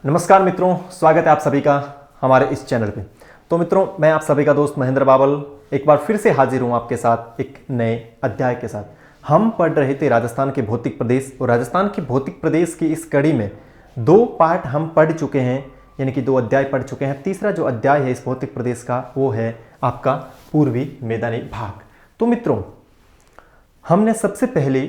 नमस्कार मित्रों, स्वागत है आप सभी का हमारे इस चैनल पे। तो मित्रों, मैं आप सभी का दोस्त महेंद्र बाबल एक बार फिर से हाजिर हूँ आपके साथ एक नए अध्याय के साथ। हम पढ़ रहे थे राजस्थान के भौतिक प्रदेश, और राजस्थान के भौतिक प्रदेश की इस कड़ी में दो पार्ट हम पढ़ चुके हैं, यानी कि 2 अध्याय पढ़ चुके हैं। तीसरा जो अध्याय है इस भौतिक प्रदेश का वो है आपका पूर्वी मैदानी भाग। तो मित्रों, हमने सबसे पहले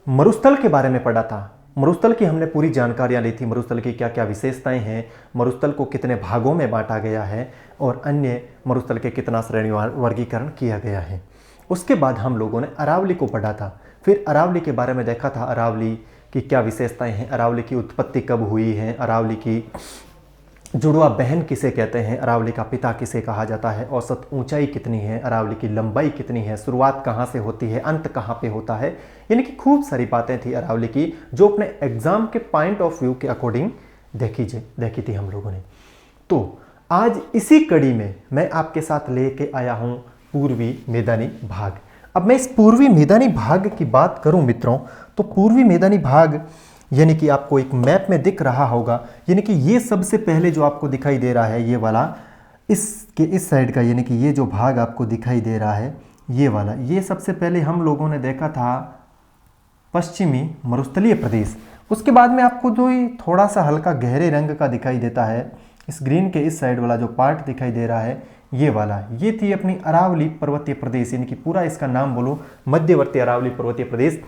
मरुस्थल के बारे में पढ़ा था। मरुस्थल की हमने पूरी जानकारियां ली थी, मरुस्थल की क्या क्या विशेषताएं हैं, मरुस्थल को कितने भागों में बांटा गया है और अन्य मरुस्थल के कितना श्रेणीवार वर्गीकरण किया गया है। उसके बाद हम लोगों ने अरावली को पढ़ा था। फिर अरावली के बारे में देखा था, अरावली की क्या विशेषताएं हैं, अरावली की उत्पत्ति कब हुई है, अरावली की जुड़वा बहन किसे कहते हैं, अरावली का पिता किसे कहा जाता है, औसत ऊंचाई कितनी है, अरावली की लंबाई कितनी है, शुरुआत कहाँ से होती है, अंत कहाँ पे होता है। यानी कि खूब सारी बातें थी अरावली की जो अपने एग्जाम के पॉइंट ऑफ व्यू के अकॉर्डिंग देखी थी हम लोगों ने। तो आज इसी कड़ी में मैं आपके साथ लेके आया हूँ पूर्वी मैदानी भाग। अब मैं इस पूर्वी मैदानी भाग की बात करूँ मित्रों, तो पूर्वी मैदानी भाग यानी कि आपको एक मैप में दिख रहा होगा, यानी कि ये सबसे पहले जो आपको दिखाई दे रहा है ये वाला, इसके इस साइड का, यानी कि ये जो भाग आपको दिखाई दे रहा है ये वाला, ये सबसे पहले हम लोगों ने देखा था पश्चिमी मरुस्थलीय प्रदेश। उसके बाद में आपको जो ये थोड़ा सा हल्का गहरे रंग का दिखाई देता है, इस ग्रीन के इस साइड वाला जो पार्ट दिखाई दे रहा है ये वाला, ये थी अपनी अरावली पर्वतीय प्रदेश, यानी कि पूरा इसका नाम बोलो मध्यवर्ती अरावली पर्वतीय प्रदेश।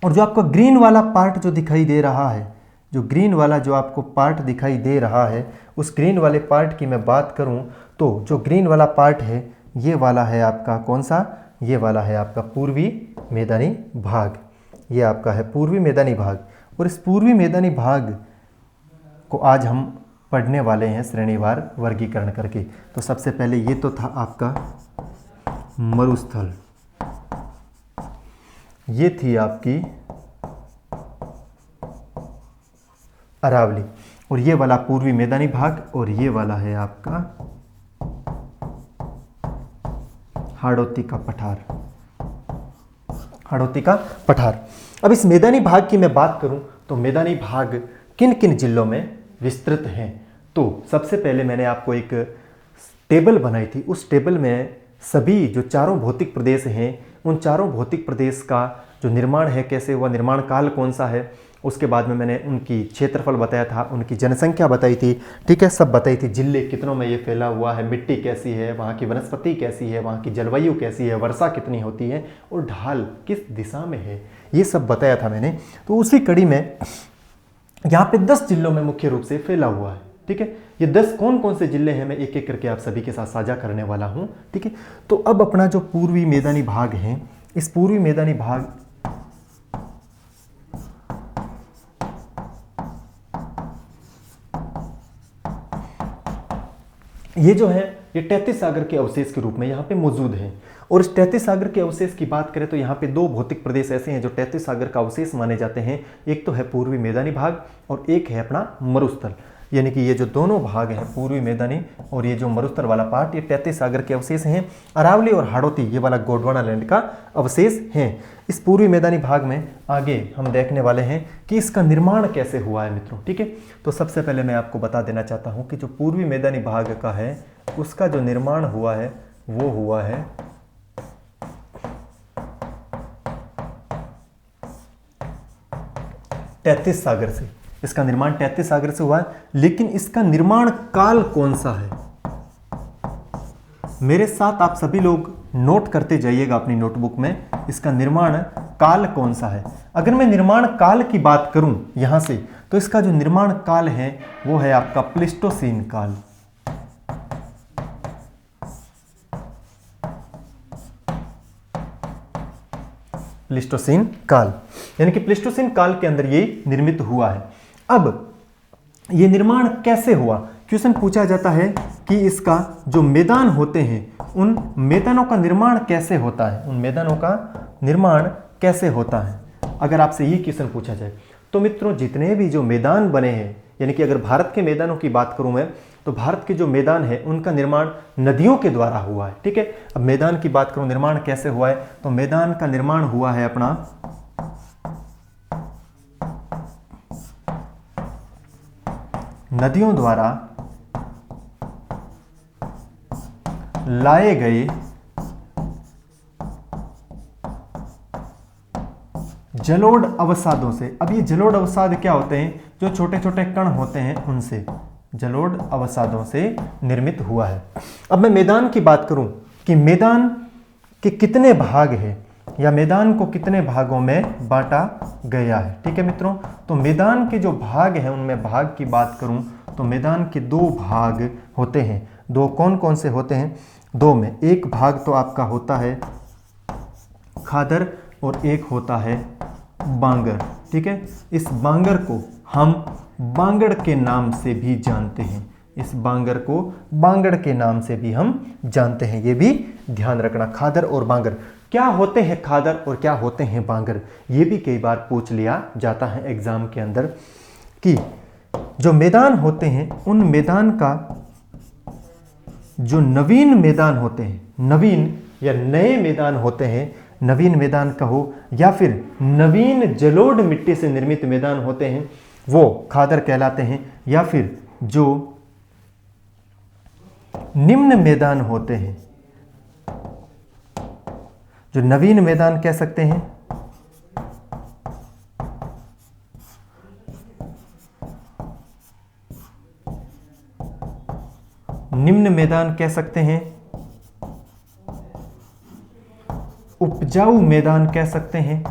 और जो आपको ग्रीन वाला पार्ट जो दिखाई दे रहा है, जो ग्रीन वाला जो आपको पार्ट दिखाई दे रहा है, उस ग्रीन वाले पार्ट की मैं बात करूं तो जो ग्रीन वाला पार्ट है ये वाला है आपका कौन सा, ये वाला है आपका पूर्वी मैदानी भाग। ये आपका है पूर्वी मैदानी भाग। और इस पूर्वी मैदानी भाग को आज हम पढ़ने वाले हैं श्रेणीवार वर्गीकरण करके। तो सबसे पहले ये तो था आपका मरुस्थल, ये थी आपकी अरावली, और ये वाला पूर्वी मैदानी भाग, और ये वाला है आपका हाड़ौती का पठार, हाड़ौती का पठार। अब इस मैदानी भाग की मैं बात करूं तो मैदानी भाग किन किन जिलों में विस्तृत हैं। तो सबसे पहले मैंने आपको एक टेबल बनाई थी, उस टेबल में सभी जो चारों भौतिक प्रदेश हैं उन चारों भौतिक प्रदेश का जो निर्माण है कैसे हुआ, निर्माण काल कौन सा है, उसके बाद में मैंने उनकी क्षेत्रफल बताया था, उनकी जनसंख्या बताई थी, ठीक है, सब बताई थी, जिले कितनों में ये फैला हुआ है, मिट्टी कैसी है, वहाँ की वनस्पति कैसी है, वहाँ की जलवायु कैसी है, वर्षा कितनी होती है और ढाल किस दिशा में है, ये सब बताया था मैंने। तो उसी कड़ी में यहाँ पे 10 जिलों में मुख्य रूप से फैला हुआ है, ठीक है। ये 10 कौन कौन से जिले हैं मैं एक एक करके आप सभी के साथ साझा करने वाला हूं, ठीक है। तो अब अपना जो पूर्वी मैदानी भाग है, इस पूर्वी मैदानी भाग ये जो है ये 33 सागर के अवशेष के रूप में यहाँ पे मौजूद है। और इस 33 सागर के अवशेष की बात करें तो यहाँ पे 2 भौतिक प्रदेश ऐसे हैं जो 33 सागर का अवशेष माने जाते हैं। एक तो है पूर्वी मैदानी भाग और एक है अपना मरुस्थल, यानी कि ये जो दोनों भाग हैं पूर्वी मैदानी और ये जो मरुस्थल वाला पार्ट, ये 33 सागर के अवशेष हैं। अरावली और हाड़ौती ये वाला गोंडवाना लैंड का अवशेष हैं। इस पूर्वी मैदानी भाग में आगे हम देखने वाले हैं कि इसका निर्माण कैसे हुआ है मित्रों, ठीक है। तो सबसे पहले मैं आपको बता देना चाहता हूँ कि जो पूर्वी मैदानी भाग का है उसका जो निर्माण हुआ है वो हुआ है 33 सागर से। इसका निर्माण 33 सागर से हुआ है, लेकिन इसका निर्माण काल कौन सा है, मेरे साथ आप सभी लोग नोट करते जाइएगा अपनी नोटबुक में, इसका निर्माण काल कौन सा है। अगर मैं निर्माण काल की बात करूं यहां से, तो इसका जो निर्माण काल है वो है आपका प्लीस्टोसीन काल। प्लीस्टोसीन काल, यानी कि प्लीस्टोसीन काल के अंदर ये निर्मित हुआ है। अब ये निर्माण कैसे हुआ, क्वेश्चन पूछा जाता है कि इसका जो मैदान होते हैं उन मैदानों का निर्माण कैसे होता है, उन मैदानों का निर्माण कैसे होता है, अगर आपसे ये क्वेश्चन पूछा जाए। तो मित्रों, जितने भी जो मैदान बने हैं, यानी कि अगर भारत के मैदानों की बात करूं मैं, तो भारत के जो मैदान है उनका निर्माण नदियों के द्वारा हुआ है, ठीक है। अब मैदान की बात करूं निर्माण कैसे हुआ है, तो मैदान का निर्माण हुआ है अपना नदियों द्वारा लाए गए जलोढ़ अवसादों से। अब ये जलोढ़ अवसाद क्या होते हैं? जो छोटे छोटे कण होते हैं उनसे, जलोढ़ अवसादों से निर्मित हुआ है। अब मैं मैदान की बात करूं कि मैदान के कितने भाग हैं या मैदान को कितने भागों में बांटा गया है। ठीक है मित्रों, तो मैदान के जो भाग हैं उनमें भाग की बात करूं तो मैदान के दो भाग होते हैं। दो कौन कौन से होते हैं? दो में एक भाग तो आपका होता है खादर और एक होता है बांगर। ठीक है, इस बांगर को हम बांगड़ के नाम से भी जानते हैं। इस बांगर को बांगड़ के नाम से भी हम जानते हैं, ये भी ध्यान रखना। खादर और बांगर क्या होते हैं? खादर और क्या होते हैं बांगर? ये भी कई बार पूछ लिया जाता है एग्जाम के अंदर कि जो मैदान होते हैं उन मैदान का जो नवीन मैदान होते हैं, नवीन या नए मैदान होते हैं, नवीन मैदान कहो या फिर नवीन जलोढ़ मिट्टी से निर्मित मैदान होते हैं, वो खादर कहलाते हैं। या फिर जो निम्न मैदान होते हैं, जो नवीन मैदान कह सकते हैं, निम्न मैदान कह सकते हैं, उपजाऊ मैदान कह सकते हैं।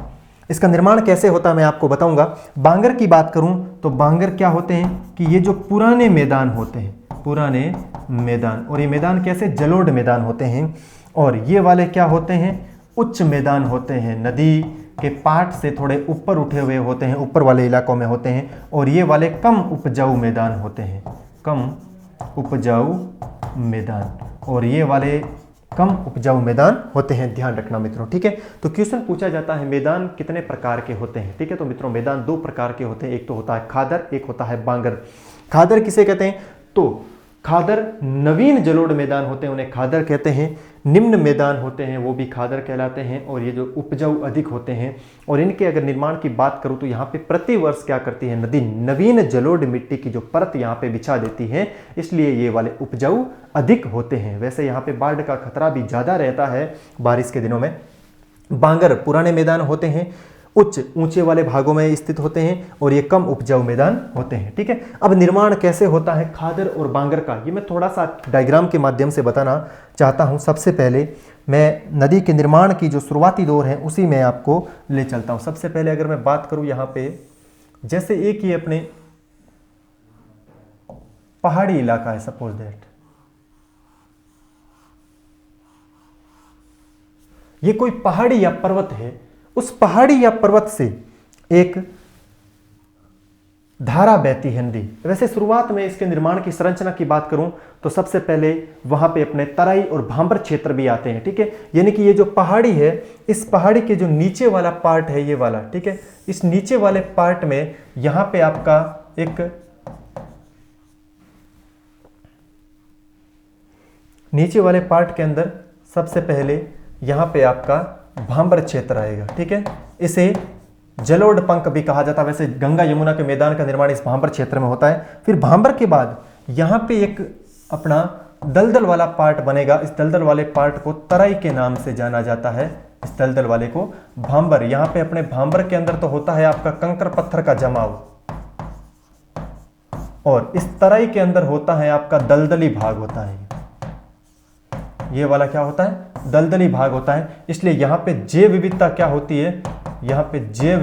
इसका निर्माण कैसे होता है मैं आपको बताऊंगा। बांगर की बात करूं तो बांगर क्या होते हैं कि ये जो पुराने मैदान होते हैं, पुराने मैदान, और ये मैदान कैसे? जलोढ़ मैदान होते हैं। और ये वाले क्या होते हैं? उच्च मैदान होते हैं, नदी के पाट से थोड़े ऊपर उठे हुए होते हैं, ऊपर वाले इलाकों में होते हैं। और ये वाले कम उपजाऊ मैदान होते हैं, कम उपजाऊ मैदान, और ये वाले कम उपजाऊ मैदान होते हैं। ध्यान रखना मित्रों। ठीक है, तो क्वेश्चन पूछा जाता है मैदान कितने प्रकार के होते हैं। ठीक है, तो मित्रों मैदान दो प्रकार के होते हैं, एक तो होता है खादर, एक होता है बांगर। खादर किसे कहते हैं? तो खादर नवीन जलोढ़ मैदान होते हैं उन्हें खादर कहते हैं। निम्न मैदान होते हैं वो भी खादर कहलाते हैं। और ये जो उपजाऊ अधिक होते हैं, और इनके अगर निर्माण की बात करूं तो यहाँ पे प्रति वर्ष क्या करती है नदी? नवीन जलोढ़ मिट्टी की जो परत यहाँ पे बिछा देती है, इसलिए ये वाले उपजाऊ अधिक होते हैं। वैसे यहाँ पे बाढ़ का खतरा भी ज़्यादा रहता है बारिश के दिनों में। बांगर पुराने मैदान होते हैं, ऊंचे वाले भागों में स्थित होते हैं, और ये कम उपजाऊ मैदान होते हैं। ठीक है, अब निर्माण कैसे होता है खादर और बांगर का, ये मैं थोड़ा सा डायग्राम के माध्यम से बताना चाहता हूं। सबसे पहले मैं नदी के निर्माण की जो शुरुआती दौर है उसी में आपको ले चलता हूं। सबसे पहले अगर मैं बात करूं यहाँ पे, जैसे एक ये अपने पहाड़ी इलाका है, सपोज दैट ये कोई पहाड़ी या पर्वत है, उस पहाड़ी या पर्वत से एक धारा बहती है नदी। वैसे शुरुआत में इसके निर्माण की संरचना की बात करूं तो सबसे पहले वहां पे अपने तराई और भांबर क्षेत्र भी आते हैं। ठीक है, यानी कि ये जो पहाड़ी है, इस पहाड़ी के जो नीचे वाला पार्ट है ये वाला, ठीक है, इस नीचे वाले पार्ट में यहां पे आपका एक नीचे वाले पार्ट के अंदर सबसे पहले यहां पे आपका भांबर क्षेत्र आएगा। ठीक है, इसे जलोढ़ पंख भी कहा जाता है। वैसे गंगा यमुना के मैदान का निर्माण इस भांबर क्षेत्र में होता है। फिर भांबर के बाद यहां पे एक अपना दलदल वाला पार्ट बनेगा। इस दलदल वाले पार्ट को तराई के नाम से जाना जाता है। इस दलदल वाले को भांबर, यहां पे अपने भांबर के अंदर तो होता है आपका कंकर पत्थर का जमाव, और इस तराई के अंदर होता है आपका दलदली भाग होता है। ये वाला क्या होता है? दलदली भाग होता है। इसलिए यहां पे जैव विविधता क्या होती है? यहां पे जैव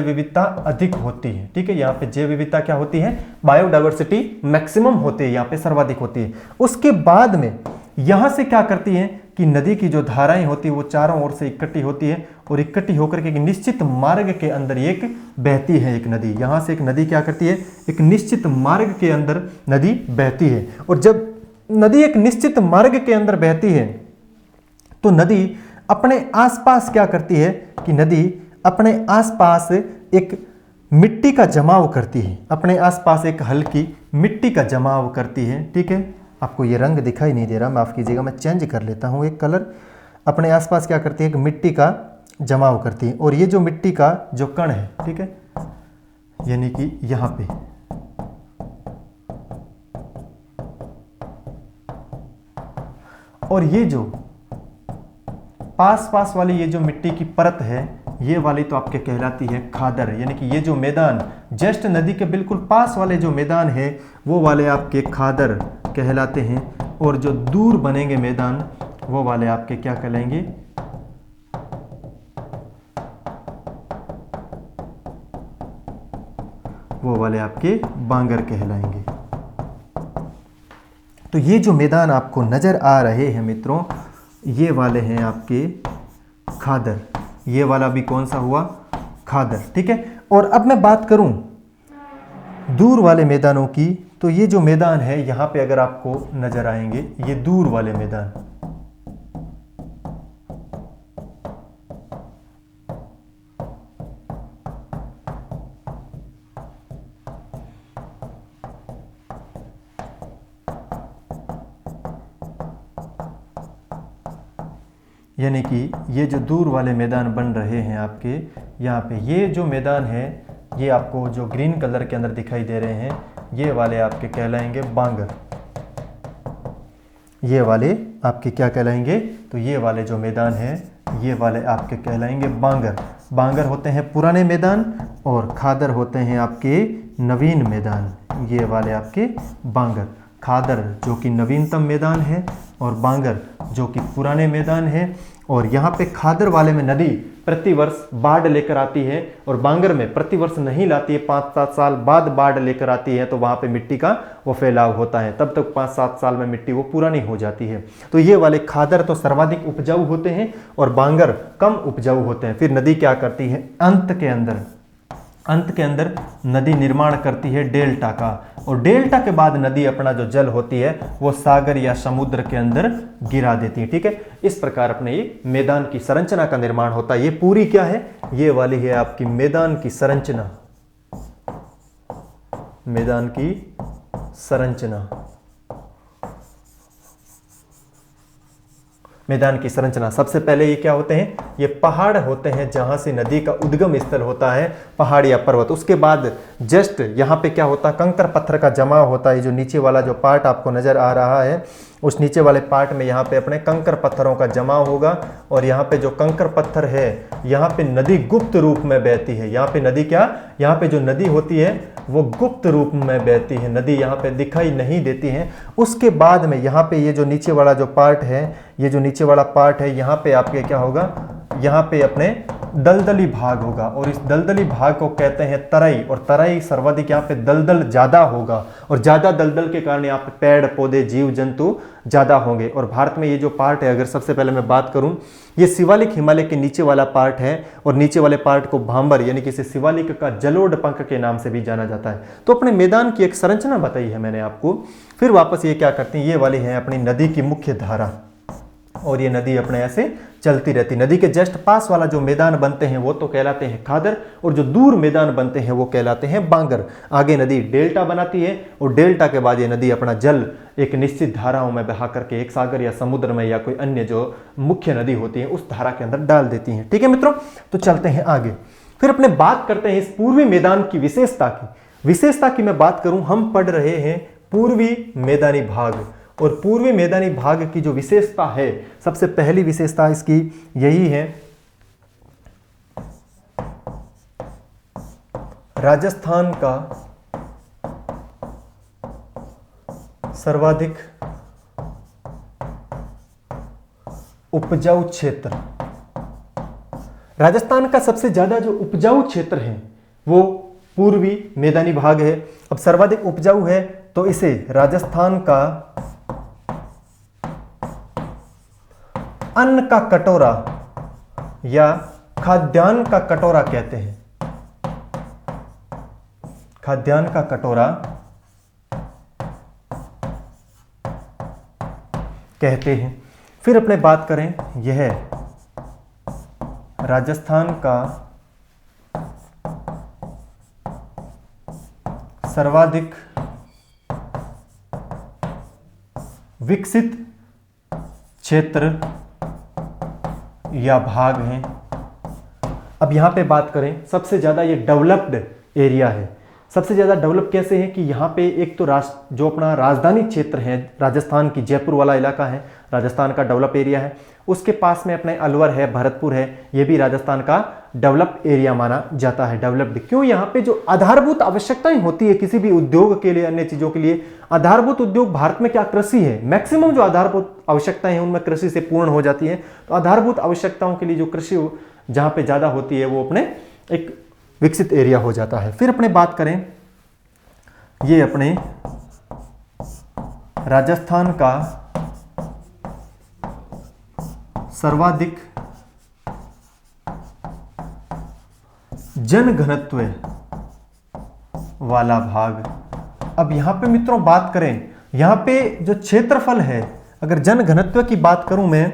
विविधता अधिक होती है। ठीक है, यहां पे जैव विविधता क्या होती है? बायोडायवर्सिटी मैक्सिमम होती है, यहां पे सर्वाधिक होती है। उसके बाद में यहां से क्या करती है कि नदी की जो धाराएं होती है वो चारों ओर से इकट्ठी होती है, और इकट्ठी होकर के एक निश्चित मार्ग के अंदर एक बहती है। एक नदी यहां से एक नदी क्या करती है? एक निश्चित मार्ग के अंदर नदी बहती है। और जब नदी एक निश्चित मार्ग के अंदर बहती है तो नदी अपने आसपास क्या करती है कि नदी अपने आसपास एक मिट्टी का जमाव करती है। अपने आसपास एक हल्की मिट्टी का जमाव करती है। ठीक है, आपको ये रंग दिखाई नहीं दे रहा, माफ कीजिएगा, मैं चेंज कर लेता हूं एक कलर। अपने आसपास क्या करती है? एक मिट्टी का जमाव करती है। और ये जो मिट्टी का जो कण है, ठीक है, यानी कि यहां पे। और ये जो पास पास वाली ये जो मिट्टी की परत है, ये वाली तो आपके कहलाती है खादर। यानी कि ये जो मैदान जस्ट नदी के बिल्कुल पास वाले जो मैदान है वो वाले आपके खादर कहलाते हैं। और जो दूर बनेंगे मैदान वो वाले आपके क्या कहलाएंगे? वो वाले आपके बांगर कहलाएंगे। तो ये जो मैदान आपको नजर आ रहे हैं मित्रों, ये वाले हैं आपके खादर। ये वाला भी कौन सा हुआ? खादर। ठीक है। और अब मैं बात करूं दूर वाले मैदानों की, तो ये जो मैदान है यहां पे अगर आपको नजर आएंगे, ये दूर वाले मैदान, यानी कि ये जो दूर वाले मैदान बन रहे हैं आपके यहाँ पे, ये जो मैदान है ये आपको जो ग्रीन कलर के अंदर दिखाई दे रहे हैं, ये वाले आपके कहलाएंगे बांगर। ये वाले आपके क्या कहलाएंगे? तो ये वाले जो मैदान है ये वाले आपके कहलाएंगे बांगर। बांगर होते हैं पुराने मैदान और खादर होते हैं आपके नवीन मैदान। ये वाले आपके बांगर। खादर जो कि नवीनतम मैदान है और बांगर जो कि पुराने मैदान है। और यहाँ पे खादर वाले में नदी प्रतिवर्ष बाढ़ लेकर आती है और बांगर में प्रतिवर्ष नहीं लाती है, 5-7 साल बाद बाढ़ लेकर आती है। तो वहाँ पे मिट्टी का वो फैलाव होता है, तब तक 5-7 साल में मिट्टी वो पुरानी हो जाती है। तो ये वाले खादर तो सर्वाधिक उपजाऊ होते हैं और बांगर कम उपजाऊ होते हैं। फिर नदी क्या करती है? अंत के अंदर नदी निर्माण करती है डेल्टा का, और डेल्टा के बाद नदी अपना जो जल होती है वो सागर या समुद्र के अंदर गिरा देती है। ठीक है। इस प्रकार अपने ये मैदान की संरचना का निर्माण होता है। ये पूरी क्या है? ये वाली है आपकी मैदान की संरचना। मैदान की संरचना, मैदान की संरचना। सबसे पहले ये क्या होते हैं? ये पहाड़ होते हैं जहां से नदी का उद्गम स्थल होता है, पहाड़ या पर्वत। उसके बाद जस्ट यहाँ पे क्या होता है? कंकर पत्थर का जमा होता है। जो नीचे वाला जो पार्ट आपको नजर आ रहा है, उस नीचे वाले पार्ट में यहाँ पे अपने कंकर पत्थरों का जमा होगा। और यहाँ पे जो कंकर पत्थर है, यहाँ पे नदी गुप्त रूप में बहती है। यहाँ पे नदी क्या? यहाँ पे जो नदी होती है वो गुप्त रूप में बहती है, नदी यहाँ पे दिखाई नहीं देती है। उसके बाद में यहाँ पे ये जो नीचे वाला जो पार्ट है, ये जो नीचे वाला पार्ट है, यहाँ पे आपके क्या होगा? यहाँ पे अपने दलदली भाग होगा और इस दलदली भाग को कहते हैं तराई। और तराई सर्वाधिक यहाँ पे दलदल ज्यादा होगा और ज्यादा दलदल के कारण यहाँ पे पेड़ पौधे जीव जंतु ज्यादा होंगे। और भारत में ये जो पार्ट है, अगर सबसे पहले मैं बात करूं, ये शिवालिक हिमालय के नीचे वाला पार्ट है और नीचे वाले पार्ट को भांबर यानी कि इसे शिवालिक का जलोढ़ पंख के नाम से भी जाना जाता है। तो अपने मैदान की एक संरचना बताई है मैंने आपको। फिर वापस ये क्या करती है? ये वाली है अपनी नदी की मुख्य धारा और ये नदी अपने ऐसे चलती रहती। नदी के जस्ट पास वाला जो मैदान बनते हैं वो तो कहलाते हैं खादर और जो दूर मैदान बनते हैं वो कहलाते हैं बांगर। आगे नदी डेल्टा बनाती है और डेल्टा के बाद ये नदी अपना जल एक निश्चित धाराओं में बहा करके एक सागर या समुद्र में या कोई अन्य जो मुख्य नदी होती है उस धारा के अंदर डाल देती है। ठीक है मित्रों, तो चलते हैं आगे। फिर अपने बात करते हैं इस पूर्वी मैदान की विशेषता की। विशेषता की मैं बात करूं, हम पढ़ रहे हैं पूर्वी मैदानी भाग और पूर्वी मैदानी भाग की जो विशेषता है, सबसे पहली विशेषता इसकी यही है, राजस्थान का सर्वाधिक उपजाऊ क्षेत्र। राजस्थान का सबसे ज्यादा जो उपजाऊ क्षेत्र है वो पूर्वी मैदानी भाग है। अब सर्वाधिक उपजाऊ है तो इसे राजस्थान का अन्न का कटोरा या खाद्यान्न का कटोरा कहते हैं। खाद्यान्न का कटोरा कहते हैं। फिर अपने बात करें, यह राजस्थान का सर्वाधिक विकसित क्षेत्र या भाग हैं। अब यहां पे बात करें, सबसे ज्यादा ये डेवलप्ड एरिया है। सबसे ज़्यादा डेवलप कैसे है कि यहाँ पे एक तो जो अपना राजधानी क्षेत्र है राजस्थान की, जयपुर वाला इलाका है, राजस्थान का डेवलप एरिया है। उसके पास में अपने अलवर है, भरतपुर है, ये भी राजस्थान का डेवलप एरिया माना जाता है। डेवलप्ड क्यों? यहाँ पे जो आधारभूत आवश्यकताएं होती है किसी भी उद्योग के लिए, अन्य चीज़ों के लिए, आधारभूत उद्योग भारत में क्या? कृषि है। मैक्सिमम जो आधारभूत आवश्यकताएं हैं उनमें कृषि से पूर्ण हो जाती है। तो आधारभूत आवश्यकताओं के लिए जो कृषि जहाँ पे ज़्यादा होती है वो अपने एक विकसित एरिया हो जाता है। फिर अपने बात करें, ये अपने राजस्थान का सर्वाधिक जनघनत्व वाला भाग। अब यहां पे मित्रों बात करें, यहां पे जो क्षेत्रफल है, अगर जनघनत्व की बात करूं मैं,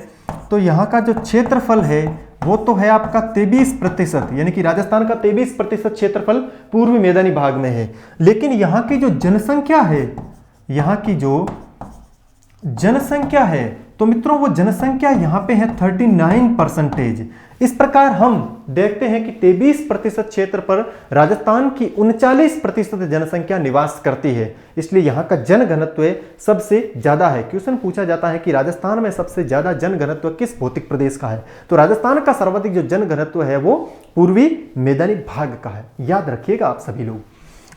तो यहां का जो क्षेत्रफल है वो तो है आपका 23%, यानी कि राजस्थान का 23% क्षेत्रफल पूर्वी मैदानी भाग में है। लेकिन यहां की जो जनसंख्या है, यहां की जो जनसंख्या है, तो मित्रों वो जनसंख्या यहां पे है 39%। इस प्रकार हम देखते हैं कि 23% क्षेत्र पर राजस्थान की 39% जनसंख्या निवास करती है, इसलिए यहां का जनघनत्व सबसे ज्यादा है। क्वेश्चन पूछा जाता है कि राजस्थान में सबसे ज्यादा जनघनत्व किस भौतिक प्रदेश का है, तो राजस्थान का सर्वाधिक जो जनघनत्व है वो पूर्वी मैदानी भाग का है, याद रखिएगा आप सभी लोग।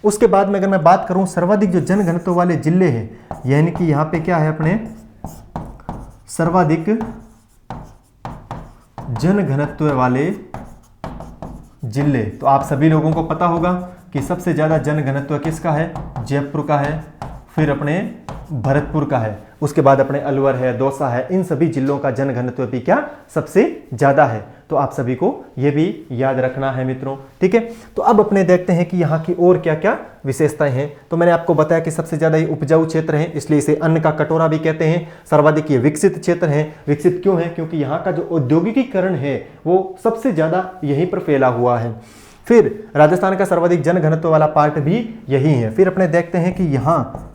उसके बाद में अगर मैं बात करूं सर्वाधिक जो जनघनत्व वाले जिले हैं, यानी कि यहां पे क्या है अपने सर्वाधिक जनघनत्व वाले जिले, तो आप सभी लोगों को पता होगा कि सबसे ज्यादा जनघनत्व किसका है? जयपुर का है, फिर अपने भरतपुर का है, उसके बाद अपने अलवर है, दौसा है। इन सभी जिलों का जनघनत्व भी क्या? सबसे ज्यादा है। तो आप सभी को यह भी याद रखना है मित्रों, ठीक है। तो अब अपने देखते हैं कि यहाँ की और क्या क्या विशेषताएं हैं। तो मैंने आपको बताया कि सबसे ज्यादा ये उपजाऊ क्षेत्र है, इसलिए इसे अन्न का कटोरा भी कहते हैं। सर्वाधिक ये विकसित क्षेत्र है। विकसित क्यों है? क्योंकि यहाँ का जो औद्योगिकीकरण है वो सबसे ज्यादा यहीं पर फैला हुआ है। फिर राजस्थान का सर्वाधिक जनघनत्व वाला पार्ट भी यही है। फिर अपने देखते हैं कि यहाँ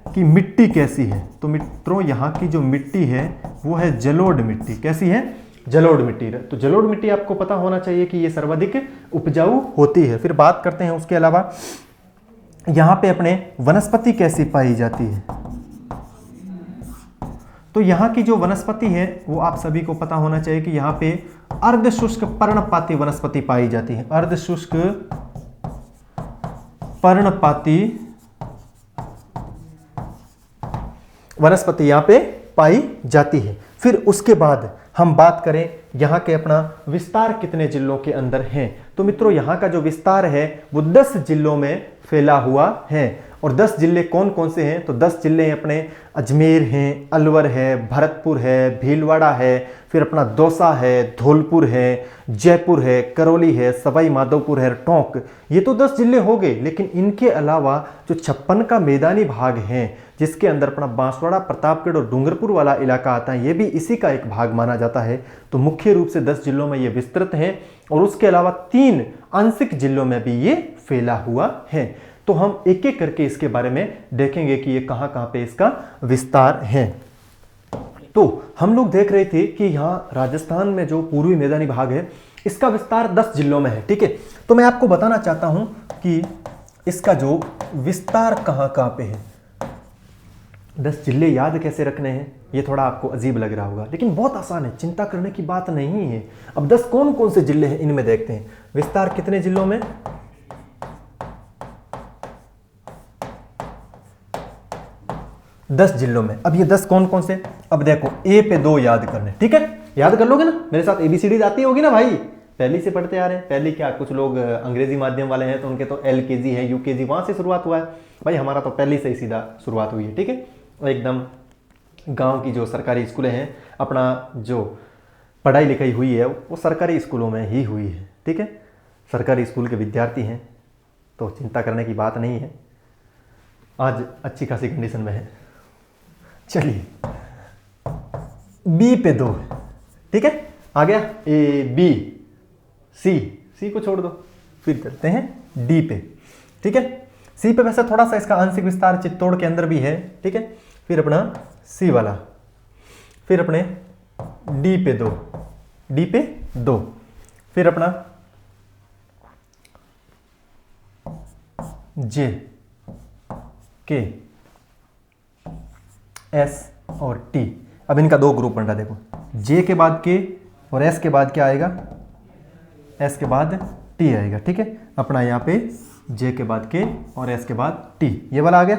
की मिट्टी कैसी है। तो मित्रों यहाँ की जो मिट्टी है वो है जलोढ़ मिट्टी। कैसी है? जलोढ़ मिट्टी। तो जलोढ़ मिट्टी आपको पता होना चाहिए कि ये सर्वाधिक उपजाऊ होती है। फिर बात करते हैं उसके अलावा यहाँ पे अपने वनस्पति कैसी पाई जाती है। तो यहाँ की जो वनस्पति है वो आप सभी को पता होना चाहिए कि यहाँ पे अर्धशुष्क पर्णपाती वनस्पति पाई जाती है। अर्धशुष्क पर्णपाती वनस्पति यहाँ पे पाई जाती है। फिर उसके बाद हम बात करें यहाँ के अपना विस्तार कितने जिलों के अंदर है। तो मित्रों यहाँ का जो विस्तार है वो 10 जिलों में फैला हुआ है। और 10 जिले कौन कौन से हैं? तो 10 जिले अपने अजमेर हैं, अलवर है, भरतपुर है, भीलवाड़ा है, फिर अपना दौसा है, धौलपुर है, जयपुर है, करौली है, सवाई माधोपुर है, टोंक। ये तो 10 जिले हो गए। लेकिन इनके अलावा जो 56 का मैदानी भाग है जिसके अंदर अपना बांसवाड़ा, प्रतापगढ़ और डूंगरपुर वाला इलाका आता है, ये भी इसी का एक भाग माना जाता है। तो मुख्य रूप से 10 जिलों में ये विस्तृत है और उसके अलावा 3 आंशिक जिलों में भी ये फैला हुआ है। तो हम एक एक करके इसके बारे में देखेंगे कि ये कहां कहां पे इसका विस्तार है। तो हम लोग देख रहे थे कि यहाँ राजस्थान में जो पूर्वी मैदानी भाग है इसका विस्तार 10 जिलों में है, ठीक है। तो मैं आपको बताना चाहता हूं कि इसका जो विस्तार कहां कहां पे है। 10 जिले याद कैसे रखने हैं ये थोड़ा आपको अजीब लग रहा होगा, लेकिन बहुत आसान है, चिंता करने की बात नहीं है। अब 10 कौन कौन से जिले हैं इनमें देखते हैं। विस्तार कितने जिलों में? 10 जिलों में। अब ये 10 कौन कौन से? अब देखो, ए पे 2 याद करने, ठीक है। याद कर लोगे ना मेरे साथ? ABCD आती होगी ना भाई, पहली से पढ़ते आ रहे हैं। पहली क्या, कुछ लोग अंग्रेजी माध्यम वाले हैं तो उनके तो LKG है, UKG, वहां से शुरुआत हुआ है। भाई हमारा तो पहली से ही सीधा शुरुआत हुई है, ठीक है। एकदम गांव की जो सरकारी स्कूलें हैं, अपना जो पढ़ाई लिखाई हुई है वो सरकारी स्कूलों में ही हुई है, ठीक है। सरकारी स्कूल के विद्यार्थी हैं तो चिंता करने की बात नहीं है, आज अच्छी खासी कंडीशन में है। चलिए बी पे 2, ठीक है। आ गया A B C को छोड़ दो, फिर करते हैं D पे, ठीक है। C पे वैसे थोड़ा सा इसका आंशिक विस्तार चित्तौड़ के अंदर भी है, ठीक है। फिर अपना C वाला, फिर अपने D पे 2, फिर अपना जे के एस और टी। अब इनका दो ग्रुप बन रहा है, देखो जे के बाद के और एस के बाद क्या आएगा, एस के बाद टी आएगा। ठीक है, अपना यहाँ पे जे के बाद के और एस के बाद टी, ये वाला आ गया।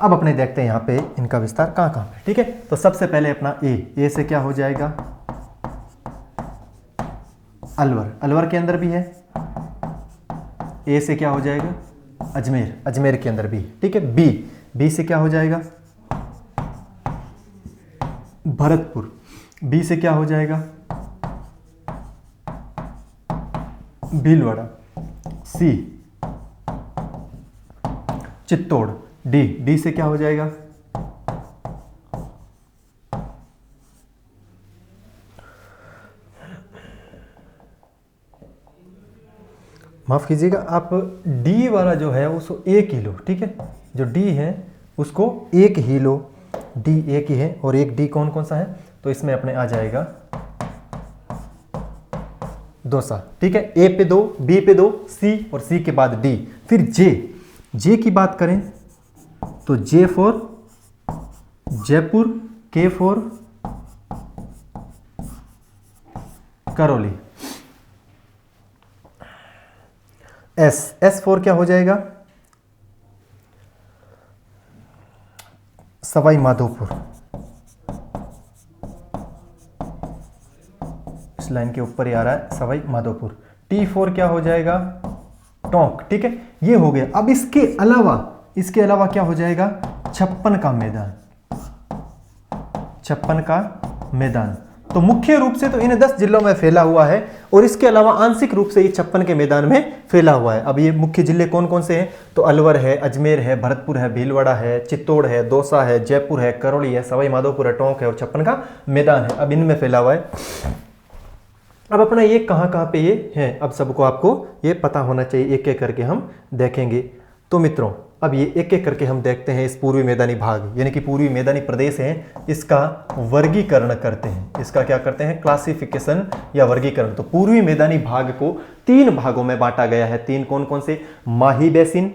अब अपने देखते हैं यहाँ पे इनका विस्तार कहाँ कहाँ पे। ठीक है, तो सबसे पहले अपना ए से क्या हो जाएगा, अलवर, अलवर के अंदर भी है। ए से क्या हो जाएगा, अजमेर, अजमेर के अंदर भी। ठीक है, बी से क्या हो जाएगा, भरतपुर, बी से क्या हो जाएगा, भीलवाड़ा, सी चित्तौड़, डी से क्या हो जाएगा, माफ कीजिएगा आप, डी वाला जो है उसको एक ही लो। ठीक है, जो डी है उसको एक ही लो, डी एक ही है। और एक डी कौन कौन सा है, तो इसमें अपने आ जाएगा दौसा। ठीक है, ए पे 2, बी पे 2, सी और सी के बाद डी। फिर जे की बात करें तो जे फॉर जयपुर, के फॉर करौली, एस फॉर क्या हो जाएगा, सवाई माधोपुर, इस लाइन के ऊपर ही आ रहा है सवाई माधोपुर। टी फॉर क्या हो जाएगा, टोंक। ठीक है, ये हो गया। अब इसके अलावा क्या हो जाएगा, छप्पन का मैदान, छप्पन का मैदान। तो मुख्य रूप से तो इन 10 जिलों में फैला हुआ है और इसके अलावा आंशिक रूप से ये 56 के मैदान में फैला हुआ है। अब ये मुख्य जिले कौन कौन से हैं, तो अलवर है, अजमेर है, भरतपुर है, भीलवाड़ा है, चित्तौड़ है, दौसा है, जयपुर है, करौली है, सवाई माधोपुर है, टोंक है और 56 का मैदान है। अब इनमें फैला हुआ है। अब अपना ये कहाँ पे ये है, अब सबको आपको ये पता होना चाहिए, एक एक करके हम देखेंगे। तो मित्रों अब ये एक एक करके हम देखते हैं। इस पूर्वी मैदानी भाग यानी कि पूर्वी मैदानी प्रदेश है, इसका वर्गीकरण करते हैं। इसका क्या करते हैं, क्लासिफिकेशन या वर्गीकरण। तो पूर्वी मैदानी भाग को 3 भागों में बांटा गया है। 3 कौन कौन से, माही बेसिन,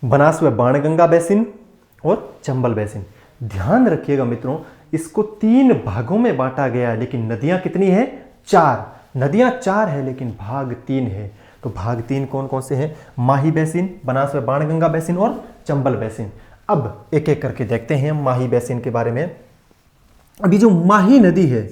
बनास व बाणगंगा बेसिन और चंबल बेसिन। ध्यान रखिएगा मित्रों, इसको 3 भागों में बांटा गया है, लेकिन नदियां कितनी है, 4। नदियां 4 है लेकिन भाग 3 है। तो भाग 3 कौन कौन से हैं, माही बेसिन, बनास व बाणगंगा बेसिन और चंबल बेसिन। अब एक एक करके देखते हैं माही बेसिन के बारे में। अभी जो माही नदी है,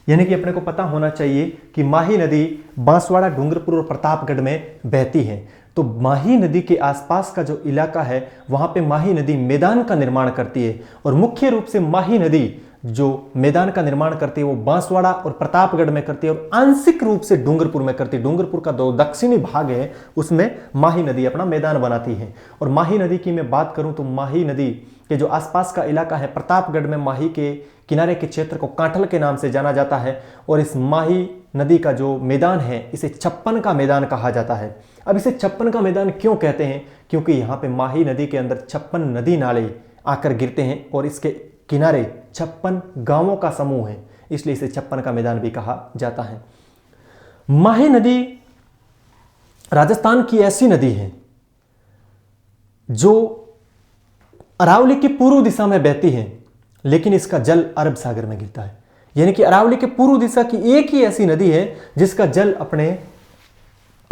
यानी कि अपने को पता होना चाहिए कि माही नदी बांसवाड़ा, डूंगरपुर और प्रतापगढ़ में बहती है। तो माही नदी के आसपास का जो इलाका है वहां पे माही नदी मैदान का निर्माण करती है। और मुख्य रूप से माही नदी जो मैदान का निर्माण करती है वो बांसवाड़ा और प्रतापगढ़ में करती है और आंशिक रूप से डूंगरपुर में करती है। डूंगरपुर का जो दक्षिणी भाग है उसमें माही नदी अपना मैदान बनाती है। और माही नदी की मैं बात करूं तो माही नदी के जो आसपास का इलाका है, प्रतापगढ़ में माही के किनारे के क्षेत्र को कांठल के नाम से जाना जाता है। और इस माही नदी का जो मैदान है इसे 56 का मैदान कहा जाता है। अब इसे 56 का मैदान क्यों कहते हैं, क्योंकि यहाँ पे माही नदी के अंदर 56 नदी नाले आकर गिरते हैं और इसके किनारे 56 गांवों का समूह है, इसलिए इसे 56 का मैदान भी कहा जाता है। माही नदी राजस्थान की ऐसी नदी है जो अरावली की पूर्व दिशा में बहती है, लेकिन इसका जल अरब सागर में गिरता है। यानी कि अरावली के पूर्व दिशा की एक ही ऐसी नदी है जिसका जल अपने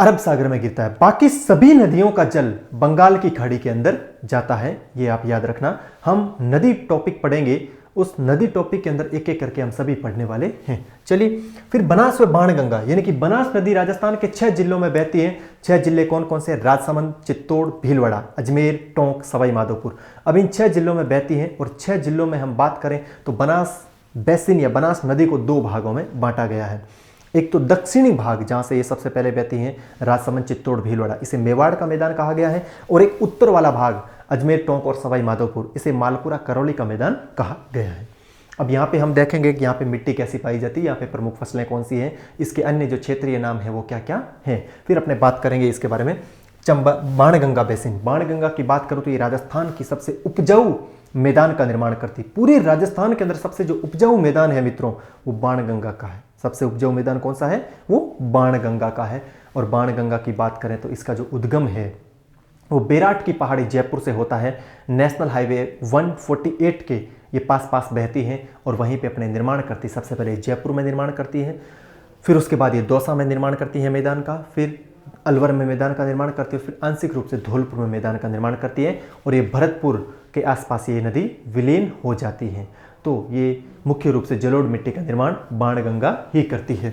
अरब सागर में गिरता है। बाकी सभी नदियों का जल बंगाल की खाड़ी के अंदर जाता है, ये आप याद रखना। हम नदी टॉपिक पढ़ेंगे, उस नदी टॉपिक के अंदर एक एक करके हम सभी पढ़ने वाले हैं। चलिए फिर बनास व बाणगंगा, यानी कि बनास नदी राजस्थान के 6 जिलों में बहती है। 6 जिले कौन कौन से, राजसमंद, चित्तौड़, भीलवाड़ा, अजमेर, टोंक, सवाई माधोपुर। अब इन 6 जिलों में बहती है और 6 जिलों में हम बात करें तो बनास बेसिन या बनास नदी को 2 भागों में बांटा गया है। एक तो दक्षिणी भाग जहां से ये सबसे पहले बहती है, राजसमंद, चित्तौड़, भीलवाड़ा, इसे मेवाड़ का मैदान कहा गया है। और एक उत्तर वाला भाग अजमेर, टोंक और सवाई माधोपुर, इसे मालपुरा, करौली का मैदान कहा गया है। अब यहाँ पे हम देखेंगे कि यहाँ पे मिट्टी कैसी पाई जाती है, यहाँ पे प्रमुख फसलें कौन सी हैं, इसके अन्य जो क्षेत्रीय नाम है वो क्या क्या हैं। फिर अपने बात करेंगे इसके बारे में। बाणगंगा बेसिन, बाणगंगा की बात करूँ तो ये राजस्थान की सबसे उपजाऊ मैदान का निर्माण करती है। पूरे राजस्थान के अंदर सबसे जो उपजाऊ मैदान है मित्रों वो बाणगंगा का है। सबसे उपजाऊ मैदान कौन सा है, वो बाणगंगा का है। और बाणगंगा की बात करें तो इसका जो उद्गम है वो बेराट की पहाड़ी जयपुर से होता है, नेशनल हाईवे 148 के ये पास बहती है और वहीं पे अपने निर्माण करती है। सबसे पहले जयपुर में निर्माण करती है, फिर उसके बाद ये दौसा में निर्माण करती है मैदान का, फिर अलवर में मैदान का निर्माण करती है, फिर आंशिक रूप से धौलपुर में मैदान का निर्माण करती है और ये भरतपुर के आसपास ये नदी विलीन हो जाती है। तो ये मुख्य रूप से जलोढ़ मिट्टी का निर्माण बाणगंगा ही करती है।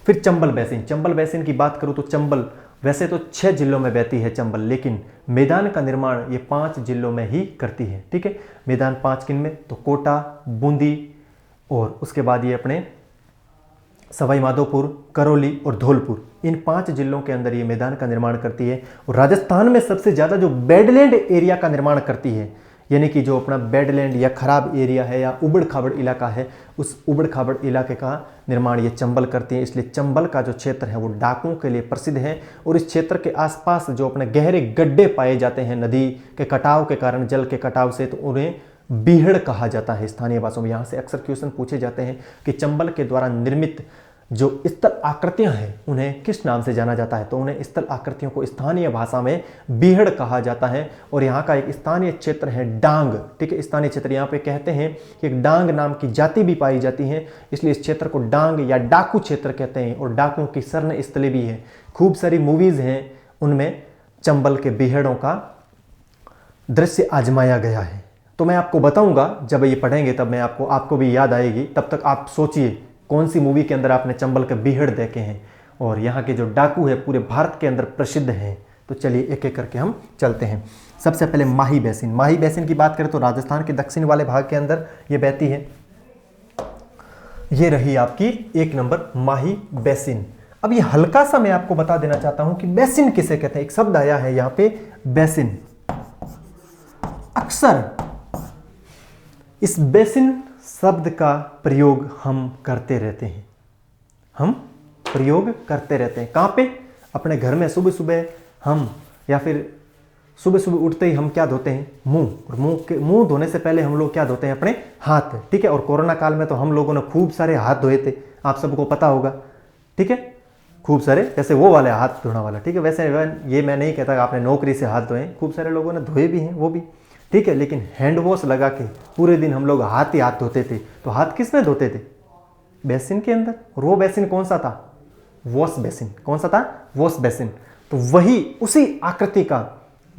फिर चंबल बेसिन, चंबल बेसिन की बात करूँ तो चंबल वैसे तो 6 जिलों में बहती है चंबल, लेकिन मैदान का निर्माण ये 5 जिलों में ही करती है। ठीक है, मैदान 5 किन में, तो कोटा, बूंदी और उसके बाद ये अपने सवाई माधोपुर, करौली और धौलपुर, इन 5 जिलों के अंदर ये मैदान का निर्माण करती है। और राजस्थान में सबसे ज़्यादा जो बेडलैंड एरिया का निर्माण करती है, यानी कि जो अपना बेडलैंड या खराब एरिया है या उबड़ खाबड़ इलाका है, उस उबड़ खाबड़ इलाके का निर्माण ये चंबल करती है। इसलिए चंबल का जो क्षेत्र है वो डाकुओं के लिए प्रसिद्ध है और इस क्षेत्र के आसपास जो अपने गहरे गड्ढे पाए जाते हैं नदी के कटाव के कारण, जल के कटाव से, तो उन्हें बीहड़ कहा जाता है स्थानीय भाषाओं में। यहाँ से अक्सर क्वेश्चन पूछे जाते हैं कि चंबल के द्वारा निर्मित जो स्थल आकृतियां हैं उन्हें किस नाम से जाना जाता है, तो उन्हें स्थल आकृतियों को स्थानीय भाषा में बीहड़ कहा जाता है। और यहाँ का एक स्थानीय क्षेत्र है डांग। ठीक है, स्थानीय क्षेत्र यहाँ पे कहते हैं कि एक डांग नाम की जाति भी पाई जाती है, इसलिए इस क्षेत्र को डांग या डाकू क्षेत्र कहते हैं। और डाकुओं की शरण स्थली भी है, खूब सारी मूवीज हैं उनमें चंबल के बीहड़ों का दृश्य आजमाया गया है। तो मैं आपको बताऊंगा, जब ये पढ़ेंगे तब मैं आपको भी याद आएगी। तब तक आप सोचिए कौन सी मूवी के अंदर आपने चंबल के बीहड़ देखे हैं। और यहाँ के जो डाकू है पूरे भारत के अंदर प्रसिद्ध हैं। तो चलिए एक एक करके हम चलते हैं। सबसे पहले माही बेसिन। माही बेसिन की बात करें तो राजस्थान के दक्षिण वाले भाग के अंदर ये बहती है। ये रही आपकी 1 नंबर माही बेसिन। अब ये हल्का सा मैं आपको बता देना चाहता हूं कि बेसिन किसे कहते हैं। एक शब्द आया है यहाँ पे बेसिन। अक्सर इस बेसिन शब्द का प्रयोग हम करते रहते हैं। कहाँ पे? अपने घर में सुबह सुबह हम, या फिर सुबह सुबह उठते ही हम क्या धोते हैं? मुंह। और मुंह धोने से पहले हम लोग क्या धोते हैं? अपने हाथ। ठीक है, और कोरोना काल में तो हम लोगों ने खूब सारे हाथ धोए थे, आप सबको पता होगा। ठीक है, खूब सारे, जैसे वो वाले हाथ धोना वाला। ठीक है, वैसे ये मैं नहीं कहता कि आपने नौकरी से हाथ धोए, खूब सारे लोगों ने धोए भी हैं वो भी। ठीक है, लेकिन हैंड वॉश लगा के पूरे दिन हम लोग हाथ ही हाथ धोते थे। तो हाथ किस में धोते थे? बेसिन के अंदर। और वो बेसिन कौन सा था? Wash basin. कौन सा था? Wash basin. तो वही उसी आकृति का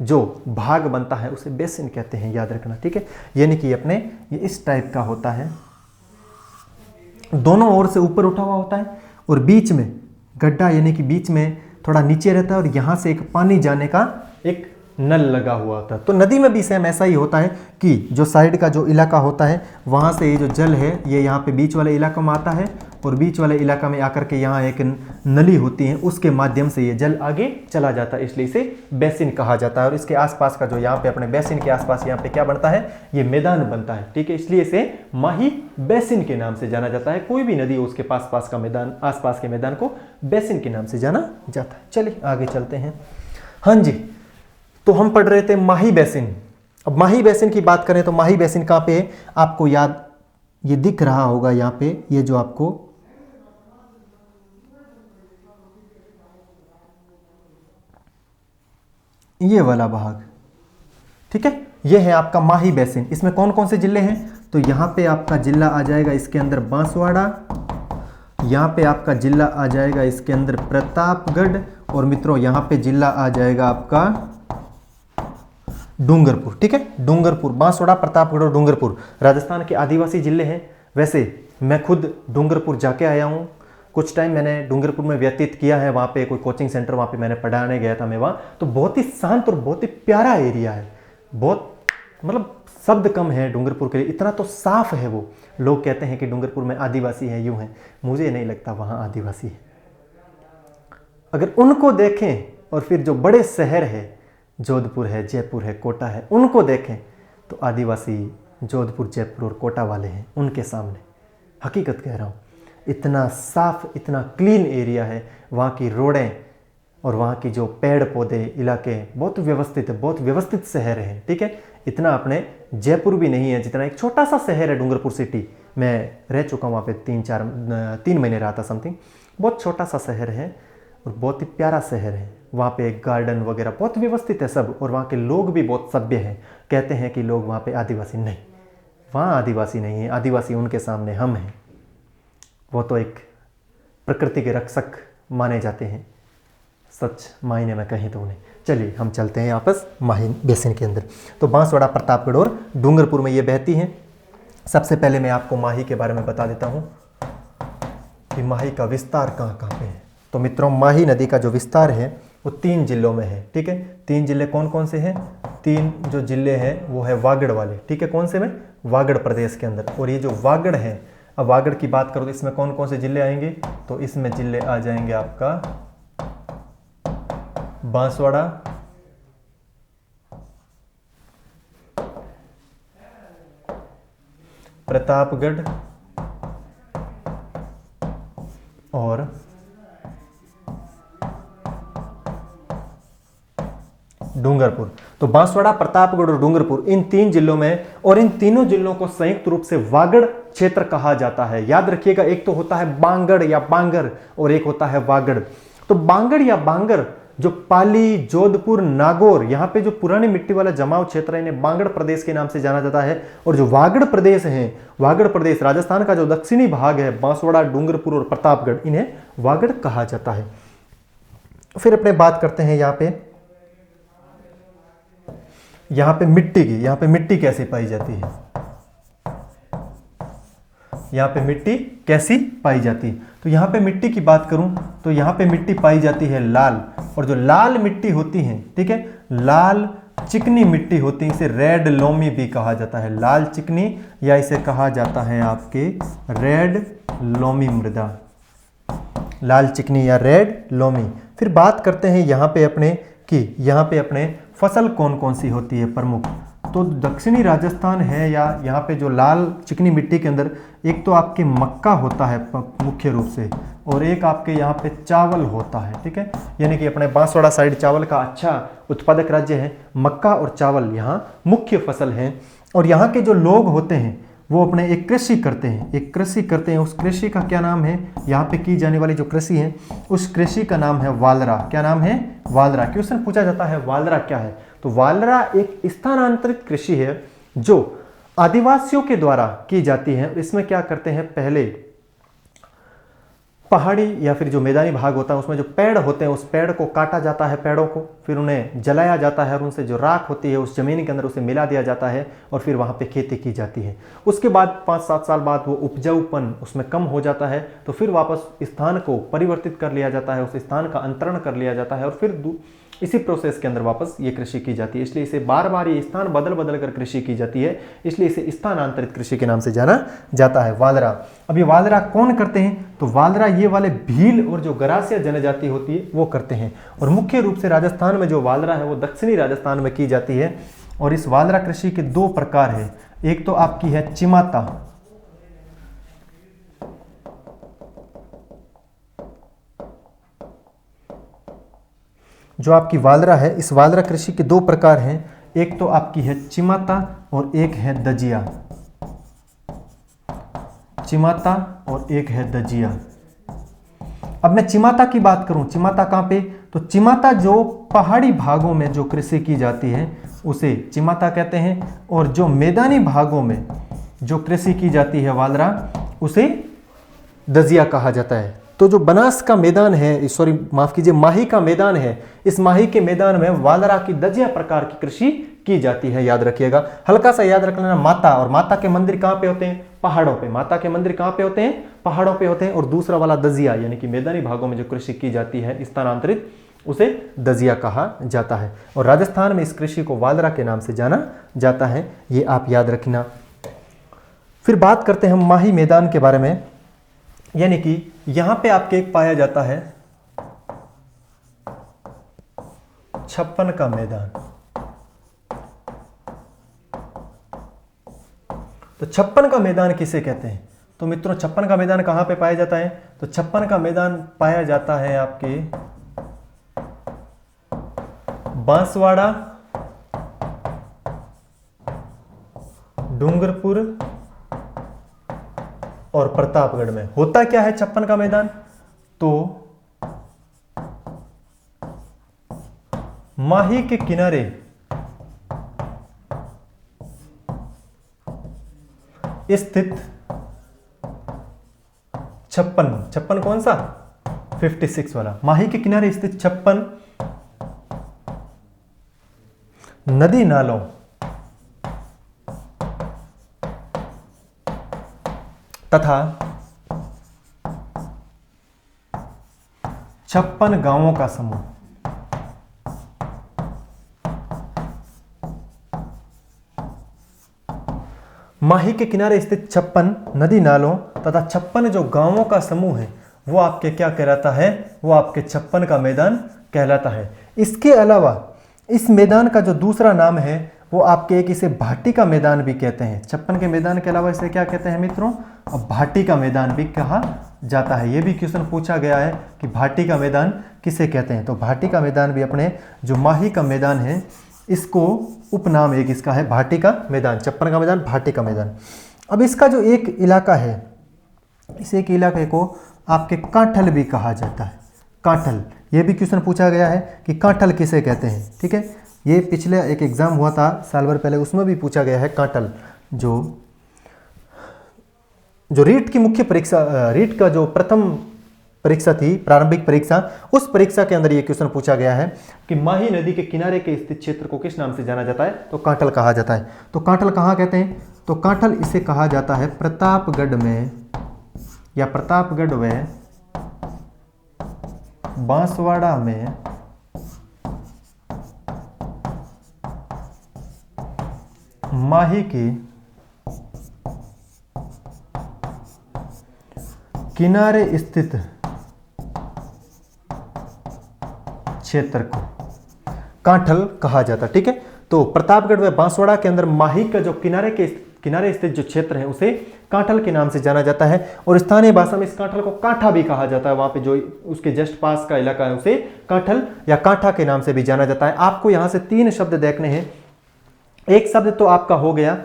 जो भाग बनता है उसे बेसिन कहते हैं, याद रखना। ठीक है, यानी कि अपने ये इस टाइप का होता है, दोनों ओर से ऊपर उठा हुआ होता है और बीच में गड्ढा, यानी कि बीच में थोड़ा नीचे रहता है और यहां से एक पानी जाने का एक नल लगा हुआ होता है। तो नदी में भी सेम ऐसा ही होता है कि जो साइड का जो इलाका होता है वहाँ से ये जो जल है ये यहाँ पे बीच वाले इलाकों में आता है और बीच वाले इलाका में आकर के यहाँ एक नली होती है, उसके माध्यम से ये जल आगे चला जाता है, इसलिए इसे बेसिन कहा जाता है। और इसके आसपास का जो यहाँ पे अपने बेसिन के आसपास यहाँ पे क्या बनता है? ये मैदान बनता है। ठीक है, इसलिए इसे माही बेसिन के नाम से जाना जाता है। कोई भी नदी हो उसके पास का मैदान, आसपास के मैदान को बेसिन के नाम से जाना जाता है। चलिए आगे चलते हैं। हाँ जी, तो हम पढ़ रहे थे माही बेसिन। अब माही बेसिन की बात करें तो माही बेसिन कहाँ पे है? आपको याद, ये दिख रहा होगा यहाँ पे, ये जो आपको ये वाला भाग। ठीक है, ये है आपका माही बेसिन। इसमें कौन कौन से जिले हैं? तो यहाँ पे आपका जिला आ जाएगा इसके अंदर बांसवाड़ा, यहाँ पे आपका जिला आ जाएगा इसके अंदर प्रतापगढ़, और मित्रों यहाँ पे जिला आ जाएगा आपका डूंगरपुर। ठीक है, डूंगरपुर, बांसवाड़ा, प्रतापगढ़ और डूंगरपुर राजस्थान के आदिवासी जिले हैं। वैसे मैं खुद डूंगरपुर जाके आया हूँ, कुछ टाइम मैंने डूंगरपुर में व्यतीत किया है। वहाँ पे कोई कोचिंग सेंटर, वहाँ पे मैंने पढ़ाने गया था मैं वहाँ। तो बहुत ही शांत और बहुत ही प्यारा एरिया है, बहुत मतलब शब्द कम है डूंगरपुर के लिए, इतना तो साफ है वो। लोग कहते हैं कि डूंगरपुर में आदिवासी है, यूं है, मुझे नहीं लगता वहाँ आदिवासी है। अगर उनको देखें और फिर जो बड़े शहर है, जोधपुर है, जयपुर है, कोटा है, उनको देखें तो आदिवासी जोधपुर, जयपुर और कोटा वाले हैं उनके सामने। हकीकत कह रहा हूँ, इतना साफ, इतना क्लीन एरिया है। वहाँ की रोडें और वहाँ की जो पेड़ पौधे, इलाके बहुत व्यवस्थित है, बहुत व्यवस्थित शहर है। ठीक है, इतना अपने जयपुर भी नहीं है जितना एक छोटा सा शहर है डूंगरपुर सिटी। मैं रह चुका हूँ वहाँ पे 3 महीने रहा था समथिंग। बहुत छोटा सा शहर है और बहुत ही प्यारा शहर है। वहाँ पे एक गार्डन वगैरह बहुत व्यवस्थित है सब, और वहाँ के लोग भी बहुत सभ्य हैं। कहते हैं कि लोग वहाँ पे आदिवासी नहीं, वहाँ आदिवासी नहीं है, आदिवासी उनके सामने हम हैं। वो तो एक प्रकृति के रक्षक माने जाते हैं, सच मायने में कहें तो उन्हें। चलिए हम चलते हैं वापस माही बेसिन के अंदर। तो बांसवाड़ा, प्रतापगढ़ और डूंगरपुर में ये बहती हैं। सबसे पहले मैं आपको माही के बारे में बता देता हूँ कि माही का विस्तार कहाँ कहाँ पे है। तो मित्रों, माही नदी का जो विस्तार है वो 3 जिलों में है। ठीक है, 3 जिले कौन कौन से हैं? 3 जो जिले हैं वो है वागड़ वाले। ठीक है, कौन से में? वागड़ प्रदेश के अंदर। और ये जो वागड़ है, अब वागड़ की बात करो तो इसमें कौन कौन से जिले आएंगे? तो इसमें जिले आ जाएंगे आपका बांसवाड़ा, प्रतापगढ़ और डूंगरपुर। तो बांसवाड़ा, प्रतापगढ़ और डूंगरपुर, इन 3 जिलों में, और इन तीनों जिलों को संयुक्त रूप से वागड़ क्षेत्र कहा जाता है। याद रखिएगा, एक तो होता है बांगड़ या बांगर और एक होता है वागड़। तो बांगड़ या बांगर जो पाली, जोधपुर, नागौर, यहाँ पे जो पुरानी मिट्टी वाला जमाव क्षेत्र है, इन्हें बांगड़ प्रदेश के नाम से जाना जाता है। और जो वागड़ प्रदेश है, वागड़ प्रदेश राजस्थान का जो दक्षिणी भाग है, बांसवाड़ा, डूंगरपुर और प्रतापगढ़, इन्हें वागड़ कहा जाता है। फिर अपने बात करते हैं यहाँ पे मिट्टी की। यहाँ पे मिट्टी कैसी पाई जाती है? यहाँ पे मिट्टी कैसी पाई जाती है? तो यहाँ पे मिट्टी की बात करूं तो यहाँ पे मिट्टी पाई जाती है लाल, और जो लाल मिट्टी होती है, ठीक है, लाल चिकनी मिट्टी होती है, इसे रेड लोमी भी कहा जाता है। लाल चिकनी, या इसे कहा जाता है आपके रेड लोमी मृदा, लाल चिकनी या रेड लोमी। फिर बात करते हैं यहाँ पे अपने फसल कौन कौन सी होती है प्रमुख। तो दक्षिणी राजस्थान है, या यहाँ पे जो लाल चिकनी मिट्टी के अंदर एक तो आपके मक्का होता है मुख्य रूप से, और एक आपके यहाँ पे चावल होता है। ठीक है, यानी कि अपने बांसवाड़ा साइड चावल का अच्छा उत्पादक राज्य है। मक्का और चावल यहाँ मुख्य फसल है। और यहाँ के जो लोग होते हैं वो अपने एक कृषि करते हैं, उस कृषि का क्या नाम है? यहाँ पे की जाने वाली जो कृषि है उस कृषि का नाम है वालरा। क्या नाम है? वालरा। क्वेश्चन पूछा जाता है वालरा क्या है? तो वालरा एक स्थानांतरित कृषि है जो आदिवासियों के द्वारा की जाती है। इसमें क्या करते हैं, पहले पहाड़ी या फिर जो मैदानी भाग होता है उसमें जो पेड़ होते हैं उस पेड़ को काटा जाता है, पेड़ों को, फिर उन्हें जलाया जाता है और उनसे जो राख होती है उस जमीन के अंदर उसे मिला दिया जाता है और फिर वहाँ पे खेती की जाती है। उसके बाद 5-7 साल बाद वो उपजाऊपन उसमें कम हो जाता है, तो फिर वापस स्थान को परिवर्तित कर लिया जाता है, उस स्थान का अंतरण कर लिया जाता है और फिर इसी प्रोसेस के अंदर वापस ये कृषि की जाती है। इसलिए इसे बार बार ये स्थान बदल बदल कर कृषि की जाती है, इसलिए इसे स्थानांतरित कृषि के नाम से जाना जाता है, वालरा। अब ये वालरा कौन करते हैं? तो वालरा ये वाले भील और जो गरासिया जनजाति होती है वो करते हैं। और मुख्य रूप से राजस्थान में जो वालरा है वो दक्षिणी राजस्थान में की जाती है। और इस वालरा कृषि के 2 प्रकार है। एक तो आपकी है चिमाता, जो आपकी वालरा है, इस वालरा कृषि के 2 प्रकार हैं। एक तो आपकी है चिमाता और एक है दजिया। चिमाता और एक है दजिया। अब मैं चिमाता की बात करूं, चिमाता कहां पे? तो चिमाता जो पहाड़ी भागों में जो कृषि की जाती है उसे चिमाता कहते हैं, और जो मैदानी भागों में जो कृषि की जाती है वालरा, उसे दजिया कहा जाता है। तो जो बनास का मैदान है, सॉरी माफ कीजिए, माही का मैदान है, इस माही के मैदान में वालरा की दजिया प्रकार की कृषि की जाती है। याद रखिएगा, हल्का सा याद रख लेना, माता, और माता के मंदिर कहां पे होते हैं? पहाड़ों पे। माता के मंदिर कहां पे होते हैं? पहाड़ों पे होते हैं। और दूसरा वाला दजिया, यानी कि मैदानी भागों में जो कृषि की जाती है स्थानांतरित, उसे दजिया कहा जाता है। और राजस्थान में इस कृषि को वालरा के नाम से जाना जाता है, ये आप याद रखना। फिर बात करते हैं हम माही मैदान के बारे में, यानी कि यहां पे आपके एक पाया जाता है छप्पन का मैदान। तो छप्पन का मैदान किसे कहते हैं? तो मित्रों, छप्पन का मैदान कहां पे पाया जाता है? तो छप्पन का मैदान पाया जाता है आपके बांसवाड़ा, डूंगरपुर और प्रतापगढ़ में। होता क्या है छप्पन का मैदान? तो माही के किनारे स्थित 56 कौन सा 56 वाला, माही के किनारे स्थित 56 नदी नालों तथा 56 गांवों का समूह। माही के किनारे स्थित 56 नदी नालों तथा 56 जो गांवों का समूह है वो आपके क्या कहलाता है, वो आपके 56 का मैदान कहलाता है। इसके अलावा इस मैदान का जो दूसरा नाम है वो आपके एक इसे भाटी का मैदान भी कहते हैं। 56 के मैदान के अलावा इसे क्या कहते हैं मित्रों, अब भाटी का मैदान भी कहा जाता है। ये भी क्वेश्चन पूछा गया है कि भाटी का मैदान किसे कहते हैं, तो भाटी का मैदान भी अपने जो माही का मैदान है इसको उपनाम एक इसका है भाटी का मैदान, 56 का मैदान भाटी का मैदान। अब इसका जो एक इलाका है, इस एक इलाके को आपके कांठल भी कहा जाता है। कांठल, ये भी क्वेश्चन पूछा गया है कि कांठल किसे कहते हैं। ठीक है, ये पिछले एक एग्जाम हुआ था साल भर पहले, उसमें भी पूछा गया है कांठल। जो रीट की मुख्य परीक्षा, रीट का जो प्रथम परीक्षा थी, प्रारंभिक परीक्षा, उस परीक्षा के अंदर ये क्वेश्चन पूछा गया है कि माही नदी के किनारे के स्थित क्षेत्र को किस नाम से जाना जाता है, तो कांठल कहा जाता है। तो कांठल कहाँ कहते हैं, तो कांठल इसे कहा जाता है प्रतापगढ़ में या प्रतापगढ़ व बांसवाड़ा में माही के किनारे स्थित क्षेत्र को कांठल कहा जाता। ठीक है, तो प्रतापगढ़ व बांसवाड़ा के अंदर माही का जो किनारे स्थित जो क्षेत्र है उसे कांठल के नाम से जाना जाता है, और स्थानीय भाषा में इस कांठल को कांठा भी कहा जाता है। वहां पे जो उसके जस्ट पास का इलाका है उसे कांठल या कांठा के नाम से भी जाना जाता है। आपको यहां से 3 शब्द देखने हैं। एक शब्द तो आपका हो गया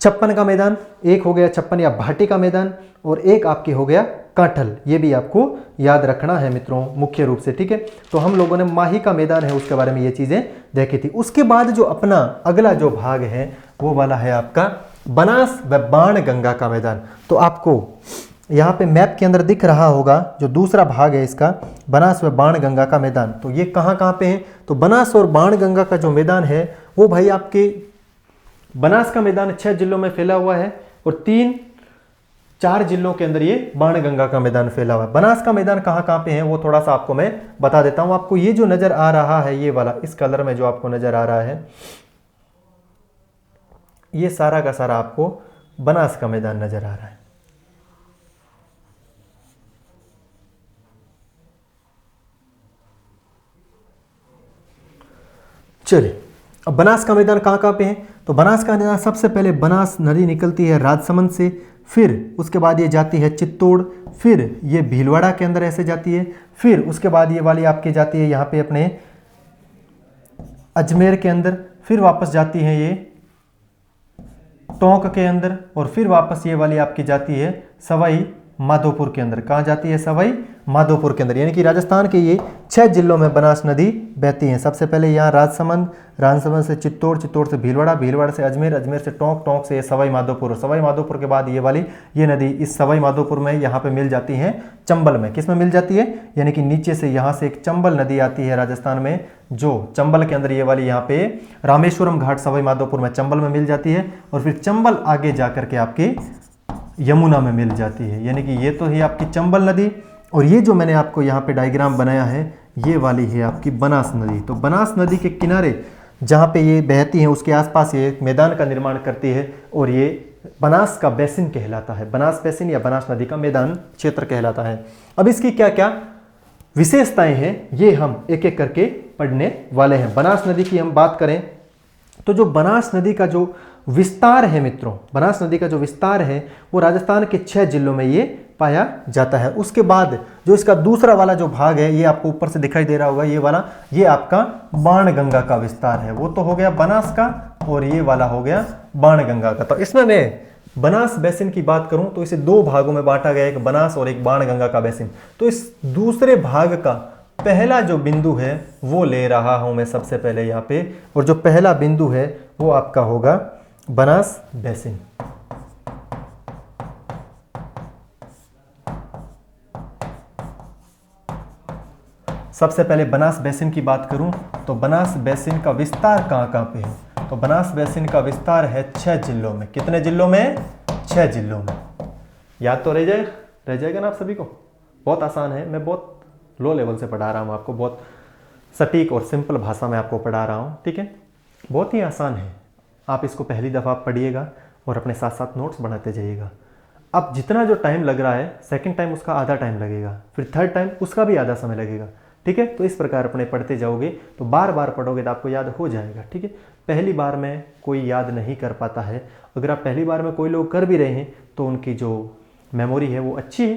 56 का मैदान, एक हो गया 56 या भाटी का मैदान, और एक आपके हो गया कांठल। ये भी आपको याद रखना है मित्रों मुख्य रूप से। ठीक है, तो हम लोगों ने माही का मैदान है उसके बारे में ये चीजें देखी थी। उसके बाद जो अपना अगला जो भाग है वो वाला है आपका बनास व बाण गंगा का मैदान। तो आपको यहाँ पे मैप के अंदर दिख रहा होगा जो दूसरा भाग है इसका, बनास व बाण गंगा का मैदान। तो ये कहाँ कहाँ पे है, तो बनास और बाण गंगा का जो मैदान है वो भाई आपके बनास का मैदान 6 जिलों में फैला हुआ है, और 3-4 जिलों के अंदर ये बाण गंगा का मैदान फैला हुआ है। बनास का मैदान कहाँ कहाँ पे है वो थोड़ा सा आपको मैं बता देता हूँ। आपको ये जो नजर आ रहा है, ये वाला इस कलर में जो आपको नजर आ रहा है, ये सारा का सारा आपको बनास का मैदान नजर आ रहा है। चलिए, अब बनास का मैदान कहाँ कहाँ पे है, तो बनास का मैदान सबसे पहले बनास नदी निकलती है राजसमंद से, फिर उसके बाद ये जाती है चित्तौड़, फिर ये भीलवाड़ा के अंदर ऐसे जाती है, फिर उसके बाद ये वाली आपके जाती है यहाँ पे अपने अजमेर के अंदर, फिर वापस जाती है ये टोंक के अंदर, और फिर वापस ये वाली आपकी जाती है सवाई माधोपुर के अंदर। कहाँ जाती है, सवाई माधोपुर के अंदर। यानी कि राजस्थान के ये 6 जिलों में बनास नदी बहती है। सबसे पहले यहाँ राजसमंद, राजसमंद से चित्तौड़, चित्तौड़ से भीलवाड़ा, भीलवाड़ा से अजमेर, अजमेर से टोंक, टोंक से सवाई माधोपुर, सवाई माधोपुर के बाद ये वाली ये नदी इस सवाई माधोपुर में यहाँ पे मिल जाती है चंबल में। किस में मिल जाती है, यानी कि नीचे से यहाँ से एक चंबल नदी आती है राजस्थान में, जो चंबल के अंदर ये वाली यहाँ पे रामेश्वरम घाट सवाई माधोपुर में चंबल में मिल जाती है, और फिर चंबल आगे जा करके आपकी यमुना में मिल जाती है। यानी कि ये तो है आपकी चंबल नदी, और ये जो मैंने आपको यहाँ पे डायग्राम बनाया है ये वाली है आपकी बनास नदी। तो बनास नदी के किनारे जहाँ पे ये बहती है उसके आसपास ये एक मैदान का निर्माण करती है, और ये बनास का बेसिन कहलाता है। बनास बेसिन या बनास नदी का मैदान क्षेत्र कहलाता है। अब इसकी क्या क्या विशेषताएं हैं ये हम एक एक करके पढ़ने वाले हैं। बनास नदी की हम बात करें तो जो बनास नदी का जो विस्तार है मित्रों, बनास नदी का जो विस्तार है वो राजस्थान के 6 जिलों में ये पाया जाता है। उसके बाद जो इसका दूसरा वाला जो भाग है ये आपको ऊपर से दिखाई दे रहा होगा, ये वाला ये आपका बाण गंगा का विस्तार है। वो तो हो गया बनास का, और ये वाला हो गया बाण गंगा का। तो इसमें मैं बनास बेसिन की बात करूं तो इसे 2 भागों में बांटा गया, एक बनास और एक बाण गंगा का बेसिन। तो इस दूसरे भाग का पहला जो बिंदु है वो ले रहा हूं मैं सबसे पहले यहाँ पे, और जो पहला बिंदु है वो आपका होगा बनास बेसिन। सबसे पहले बनास बेसिन की बात करूं तो बनास बेसिन का विस्तार कहाँ कहाँ पे है, तो बनास बेसिन का विस्तार है 6 जिलों में। कितने जिलों में? 6 जिलों में। याद तो रह जाएगा ना आप सभी को? बहुत आसान है, मैं बहुत लो लेवल से पढ़ा रहा हूँ आपको, बहुत सटीक और सिंपल भाषा में आपको पढ़ा रहा हूँ, ठीक है? बहुत ही आसान है। आप इसको पहली दफ़ा पढ़िएगा और अपने साथ साथ नोट्स बनाते जाइएगा। अब जितना जो टाइम लग रहा है, सेकंड टाइम उसका आधा टाइम लगेगा, फिर थर्ड टाइम उसका भी आधा समय लगेगा, ठीक है? तो इस प्रकार अपने पढ़ते जाओगे तो बार बार पढ़ोगे तो आपको याद हो जाएगा, ठीक है? पहली बार में कोई याद नहीं कर पाता है। अगर आप पहली बार में कोई लोग कर भी रहे हैं तो उनकी जो मेमोरी है वो अच्छी है,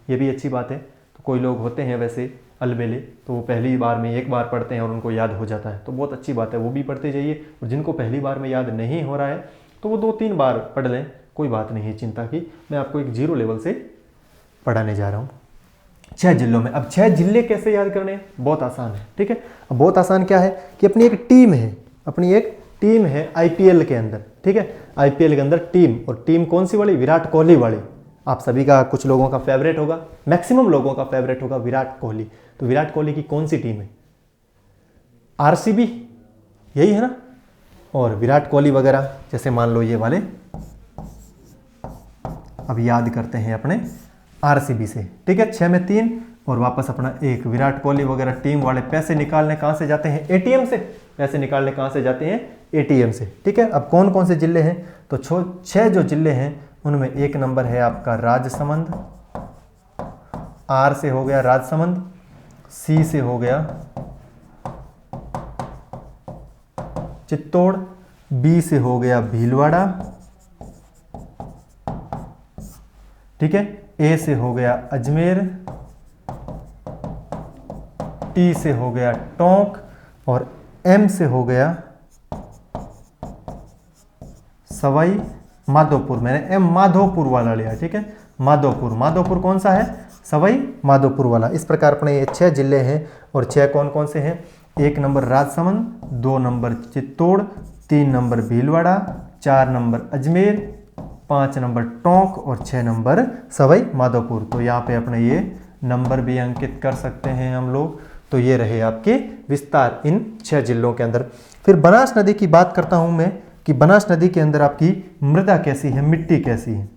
ये भी अच्छी बात है। तो कोई लोग होते हैं वैसे अलबेले, तो वो पहली बार में एक बार पढ़ते हैं और उनको याद हो जाता है, तो बहुत अच्छी बात है, वो भी पढ़ते जाइए। और जिनको पहली बार में याद नहीं हो रहा है तो वो 2-3 बार पढ़ लें, कोई बात नहीं है चिंता की। मैं आपको एक 0 लेवल से पढ़ाने जा रहा हूँ 6 जिलों में। अब 6 जिले कैसे याद करने हैं? बहुत आसान है, ठीक है? अब बहुत आसान क्या है कि अपनी एक टीम है आईपीएल के अंदर, ठीक है? आईपीएल के अंदर टीम, और टीम कौन सी वाली? विराट कोहली वाली। आप सभी का, कुछ लोगों का फेवरेट होगा, मैक्सिमम लोगों का फेवरेट होगा विराट कोहली। तो विराट कोहली की कौन सी टीम है? आरसीबी, यही है ना? और विराट कोहली वगैरह, जैसे मान लो ये वाले, अब याद करते हैं अपने आरसीबी से, ठीक है? 6 में 3 और वापस अपना 1। विराट कोहली वगैरह टीम वाले पैसे निकालने कहां से जाते हैं? एटीएम से। पैसे निकालने कहां से जाते हैं? एटीएम से, ठीक है? अब कौन कौन से जिले हैं? तो 6 जो जिले हैं उनमें 1 नंबर है आपका राजसमंद, आर से हो गया राजसमंद, सी से हो गया चित्तौड़, बी से हो गया भीलवाड़ा, ठीक है? ए से हो गया अजमेर, टी से हो गया टोंक, और एम से हो गया सवाई माधोपुर। मैंने एम माधोपुर वाला लिया, ठीक है? माधोपुर कौन सा है? सवाई माधोपुर वाला। इस प्रकार अपने ये 6 जिले हैं, और 6 कौन कौन से हैं? 1 number Rajsamand, 2 number Chittor, 3 number Bhilwara, 4 number Ajmer, 5 number Tonk और 6 नंबर सवाई माधोपुर। तो यहाँ पे अपने ये नंबर भी अंकित कर सकते हैं हम लोग। तो ये रहे आपके विस्तार इन 6 जिलों के अंदर। फिर बनास नदी की बात करता हूं मैं कि बनास नदी के अंदर आपकी मृदा कैसी है, मिट्टी कैसी है?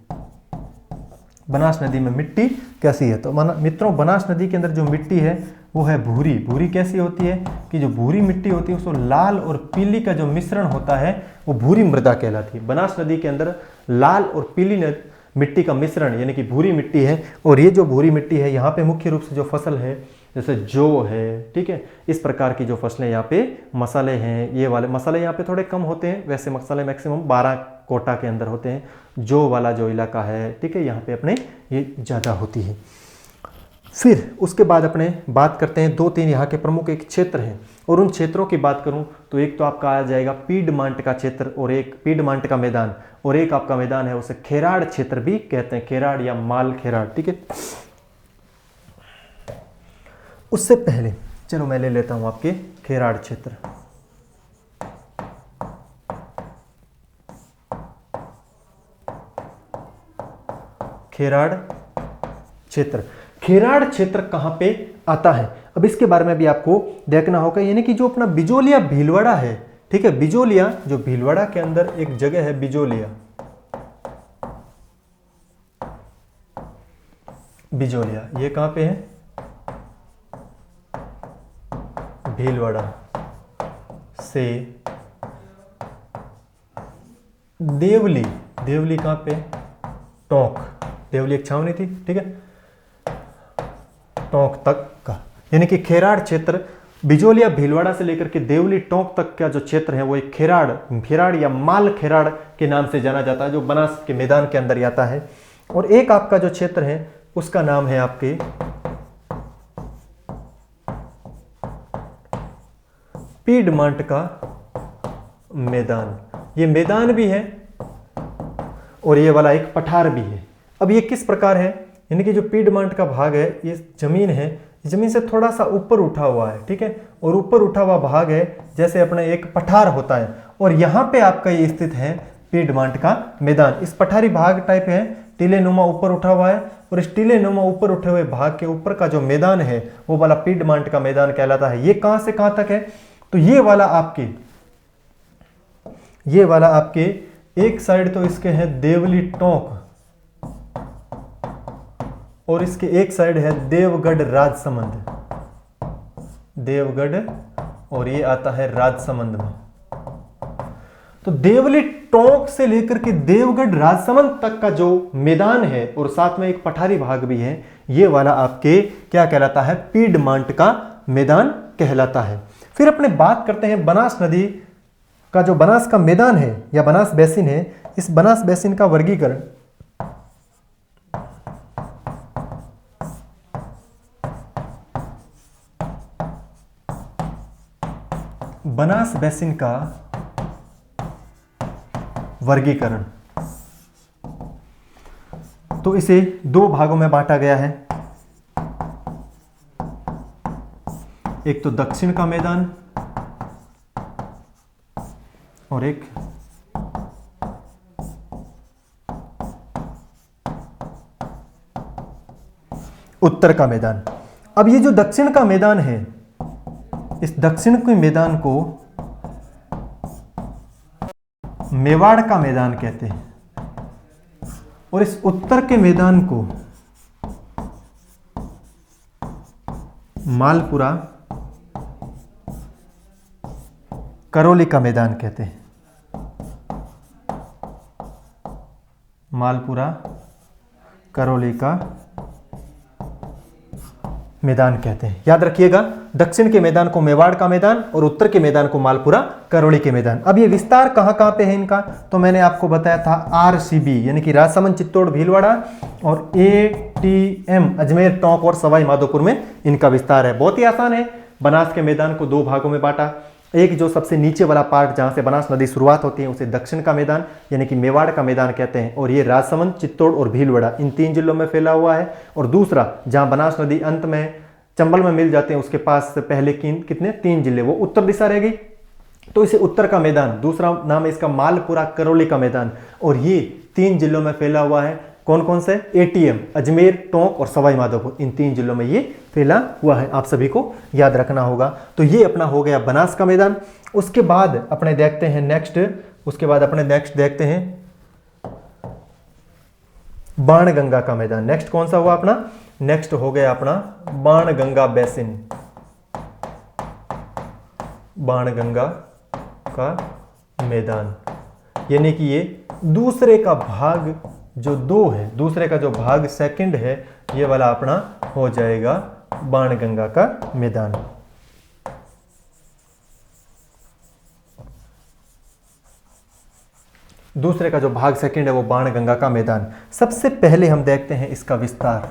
बनास नदी में मिट्टी कैसी है? तो मित्रों, बनास नदी के अंदर जो मिट्टी है वो है भूरी। भूरी कैसी होती है कि जो भूरी मिट्टी होती है उसको लाल और पीली का जो मिश्रण होता है वो भूरी मृदा कहलाती है। बनास नदी के अंदर लाल और पीली मिट्टी का मिश्रण यानी कि भूरी मिट्टी है। और ये जो भूरी मिट्टी है यहाँ पे मुख्य रूप से जो फसल है, जैसे जौ है, ठीक है? इस प्रकार की जो फसलें यहाँ पे, मसाले हैं, ये वाले मसाले यहाँ पे थोड़े कम होते हैं, वैसे मसाले मैक्सिमम 12 कोटा के अंदर होते हैं। जौ वाला जो इलाका है, ठीक है, यहाँ पे अपने ये ज़्यादा होती है। फिर उसके बाद अपने बात करते हैं 2-3 यहाँ के प्रमुख एक क्षेत्र हैं, और उन क्षेत्रों की बात करूँ तो एक तो आपका आ जाएगा पीडमांट का क्षेत्र, और एक पीडमांट का मैदान, और एक आपका मैदान है उसे खेराड़ क्षेत्र भी कहते हैं, खेराड़ या माल खेराड़, ठीक है? उससे पहले चलो मैं ले लेता हूं आपके खेराड़ क्षेत्र। खेराड़ क्षेत्र कहां पे आता है? अब इसके बारे में भी आपको देखना होगा, यानी कि जो अपना बिजोलिया भीलवाड़ा है, ठीक है? बिजोलिया, जो भीलवाड़ा के अंदर एक जगह है बिजोलिया, ये कहां पे है? भीलवाड़ा से देवली कहां पे? टोंक। देवली एक छावनी थी, ठीक है? टोंक तक का, यानी कि खेराड़ क्षेत्र बिजोलिया भीलवाड़ा से लेकर के देवली टोंक तक का जो क्षेत्र है वो एक खेराड़ या माल खेराड़ के नाम से जाना जाता है, जो बनास के मैदान के अंदर आता है। और एक आपका जो क्षेत्र है उसका नाम है आपके पीडमांट का मैदान। ये मैदान भी है और ये वाला एक पठार भी है। अब ये किस प्रकार है, यानी कि जो पीडमांट का भाग है, ये जमीन है, जमीन से थोड़ा सा ऊपर उठा हुआ है, ठीक है, और ऊपर उठा हुआ भाग है जैसे अपने एक पठार होता है, और यहाँ पे आपका ये स्थित है पीडमांट का मैदान। इस पठारी भाग टाइप है, टीले नुमा ऊपर उठा हुआ है, और इस टीले नुमा ऊपर उठे हुए भाग के ऊपर का जो मैदान है वो वाला पीडमांट का मैदान कहलाता है। ये कहां से कहां तक है, तो ये वाला आपके एक साइड तो इसके है देवली टोंक, और इसके एक साइड है देवगढ़ राजसमंद, देवगढ़, और ये आता है राजसमंद में। तो देवली टोंक से लेकर के देवगढ़ राजसमंद तक का जो मैदान है और साथ में एक पठारी भाग भी है, ये वाला आपके क्या कहलाता है, पीडमांट का मैदान कहलाता है। फिर अपने बात करते हैं बनास नदी का, जो बनास का मैदान है या बनास बेसिन है, इस बनास बेसिन का वर्गीकरण बनास बेसिन का वर्गीकरण, तो इसे दो भागों में बांटा गया है। एक तो दक्षिण का मैदान और एक उत्तर का मैदान। अब ये जो दक्षिण का मैदान है, इस दक्षिण के मैदान को मेवाड़ का मैदान कहते हैं, और इस उत्तर के मैदान को मालपुरा करौली का मैदान कहते हैं, मालपुरा करौली का मैदान कहते हैं। याद रखिएगा, दक्षिण के मैदान को मेवाड़ का मैदान और उत्तर के मैदान को मालपुरा करौली के मैदान। अब ये विस्तार कहां कहां पे है इनका, तो मैंने आपको बताया था आरसीबी यानी कि राजसमंद, चित्तौड़, भीलवाड़ा, और एटीएम अजमेर, टोंक और सवाई माधोपुर में इनका विस्तार है। बहुत ही आसान है। बनास के मैदान को दो भागों में बांटा, एक जो सबसे नीचे वाला पार्ट जहां से बनास नदी शुरुआत होती है उसे दक्षिण का मैदान यानी कि मेवाड़ का मैदान कहते हैं, और ये राजसमंद, चित्तौड़ और भीलवाड़ा इन तीन जिलों में फैला हुआ है। और दूसरा जहां बनास नदी अंत में चंबल में मिल जाते हैं उसके पास से पहले कितने 3 जिले, वो उत्तर दिशा रह गई, तो इसे उत्तर का मैदान, दूसरा नाम है इसका मालपुरा करौली का मैदान, और ये 3 जिलों में फैला हुआ है। कौन कौन से, एटीएम, अजमेर, टोंक और सवाई माधोपुर, इन 3 जिलों में ये फैला हुआ है। आप सभी को याद रखना होगा। तो ये अपना हो गया बनास का मैदान। उसके बाद अपने देखते हैं नेक्स्ट देखते हैं बाणगंगा का मैदान। नेक्स्ट कौन सा हुआ अपना, नेक्स्ट हो गया अपना बाणगंगा बेसिन, बाणगंगा का मैदान, यानी कि ये दूसरे का भाग जो 2 है, दूसरे का जो भाग सेकंड है, ये वाला अपना हो जाएगा बाणगंगा का मैदान। दूसरे का जो भाग सेकंड है वो बाणगंगा का मैदान। सबसे पहले हम देखते हैं इसका विस्तार।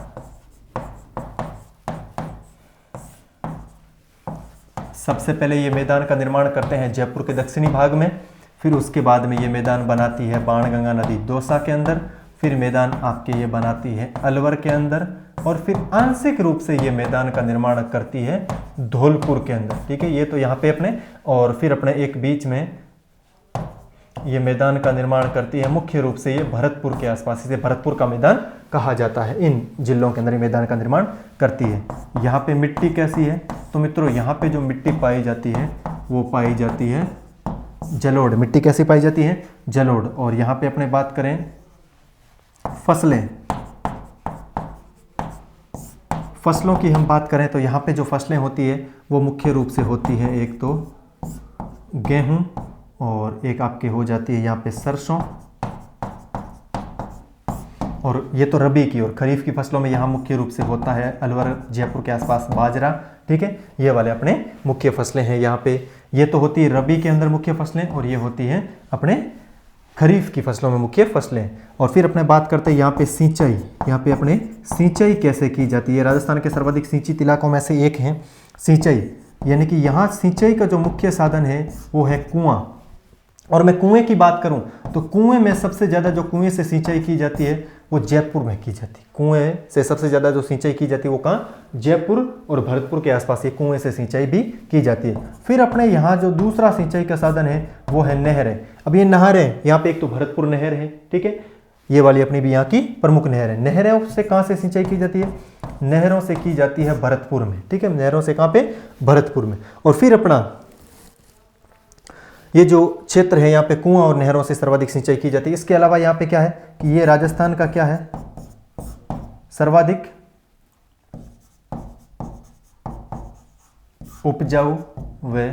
सबसे पहले ये मैदान का निर्माण करते हैं जयपुर के दक्षिणी भाग में, फिर उसके बाद में ये मैदान बनाती है बाणगंगा नदी दौसा के अंदर, फिर मैदान आपके ये बनाती है अलवर के अंदर, और फिर आंशिक रूप से ये मैदान का निर्माण करती है धौलपुर के अंदर। ठीक है, ये तो यहाँ पे अपने, और फिर अपने एक बीच में ये मैदान का निर्माण करती है मुख्य रूप से ये भरतपुर के आसपास, इसे भरतपुर का मैदान कहा जाता है। इन जिलों के अंदर ये मैदान का निर्माण करती है। यहाँ पे मिट्टी कैसी है, तो मित्रों यहाँ पे जो मिट्टी पाई जाती है वो पाई जाती है जलोढ़। मिट्टी कैसी पाई जाती है, जलोढ़। और यहाँ पे अपने बात करें फसलों की हम बात करें तो यहाँ पे जो फसलें होती है वो मुख्य रूप से होती है एक तो गेहूं, और एक आपके हो जाती है यहाँ पे सरसों, और ये तो रबी की। और खरीफ की फसलों में यहाँ मुख्य रूप से होता है अलवर जयपुर के आसपास बाजरा। ठीक है, ये वाले अपने मुख्य फसलें हैं यहाँ पे। ये तो होती है रबी के अंदर मुख्य फसलें, और ये होती हैं अपने खरीफ की फसलों में मुख्य फसलें। और फिर अपने बात करते हैं यहाँ पे सिंचाई। यहाँ पे अपने सिंचाई कैसे की जाती है, राजस्थान के सर्वाधिक सिंचित इलाकों में से एक है सिंचाई, यानी कि यहाँ सिंचाई का जो मुख्य साधन है वो है कुआं। और मैं कुएं की बात करूं तो कुएं में सबसे ज़्यादा जो कुएं से सिंचाई की जाती है वो जयपुर में की जाती है। कुएं से सबसे ज़्यादा जो सिंचाई की जाती है वो कहाँ, जयपुर और भरतपुर के आसपास ये कुएं से सिंचाई भी की जाती है। फिर अपने यहाँ जो दूसरा सिंचाई का साधन है वो है नहरें। अब ये नहरें, यहाँ पे एक तो भरतपुर नहर है, ठीक है, ये वाली अपनी भी यहाँ की प्रमुख नहर है। नहरों से कहाँ से सिंचाई की जाती है, नहरों से की जाती है भरतपुर में, ठीक है, नहरों से कहाँ पे, भरतपुर में। और फिर अपना ये जो क्षेत्र है यहाँ पे कुआं और नहरों से सर्वाधिक सिंचाई की जाती है। इसके अलावा यहाँ पे क्या है कि ये राजस्थान का क्या है, सर्वाधिक उपजाऊ व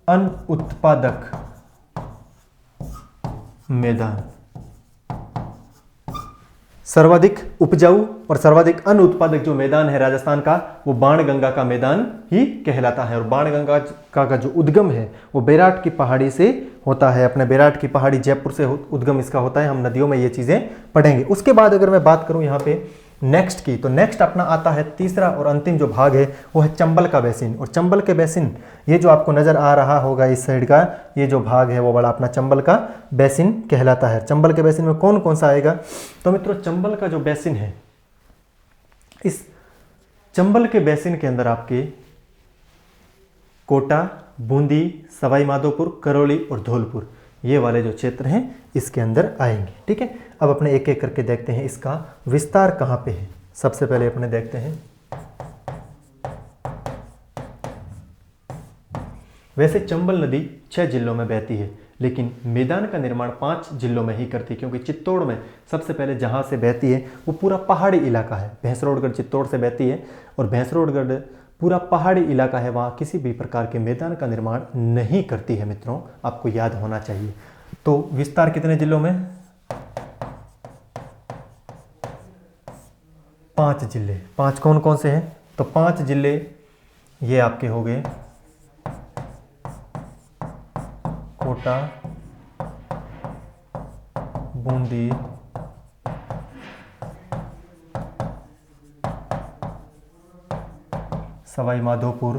अन्न उत्पादक मैदान। सर्वाधिक उपजाऊ और सर्वाधिक अन्न उत्पादक जो मैदान है राजस्थान का, वो बाणगंगा का मैदान ही कहलाता है। और बाणगंगा का जो उद्गम है वो बैराट की पहाड़ी से होता है। अपने बैराट की पहाड़ी जयपुर से उद्गम इसका होता है। हम नदियों में ये चीज़ें पढ़ेंगे। उसके बाद अगर मैं बात करूं यहाँ पे नेक्स्ट की, तो नेक्स्ट अपना आता है तीसरा और अंतिम जो भाग है वो है चंबल का बेसिन। और चंबल के बेसिन, ये जो आपको नजर आ रहा होगा इस साइड का ये जो भाग है वो बड़ा अपना चंबल का बेसिन कहलाता है। चंबल के बेसिन में कौन कौन सा आएगा, तो मित्रों चंबल का जो बेसिन है, इस चंबल के बेसिन के अंदर आपके कोटा, बूंदी, सवाई माधोपुर, करौली और धौलपुर, ये वाले जो क्षेत्र हैं इसके अंदर आएंगे, ठीक है। अब अपने एक एक करके देखते हैं इसका विस्तार कहाँ पे है। सबसे पहले अपने देखते हैं, वैसे चंबल नदी 6 जिलों में बहती है, लेकिन मैदान का निर्माण 5 जिलों में ही करती है, क्योंकि चित्तौड़ में सबसे पहले जहाँ से बहती है वो पूरा पहाड़ी इलाका है। भैंसरोडगढ़ चित्तौड़ से बहती है और भैंसरोडगढ़ पूरा पहाड़ी इलाका है, वहाँ किसी भी प्रकार के मैदान का निर्माण नहीं करती है। मित्रों आपको याद होना चाहिए। तो विस्तार कितने जिलों में, 5 जिले। 5 कौन कौन से हैं, तो 5 जिले ये आपके हो गए कोटा, बूंदी, सवाई माधोपुर,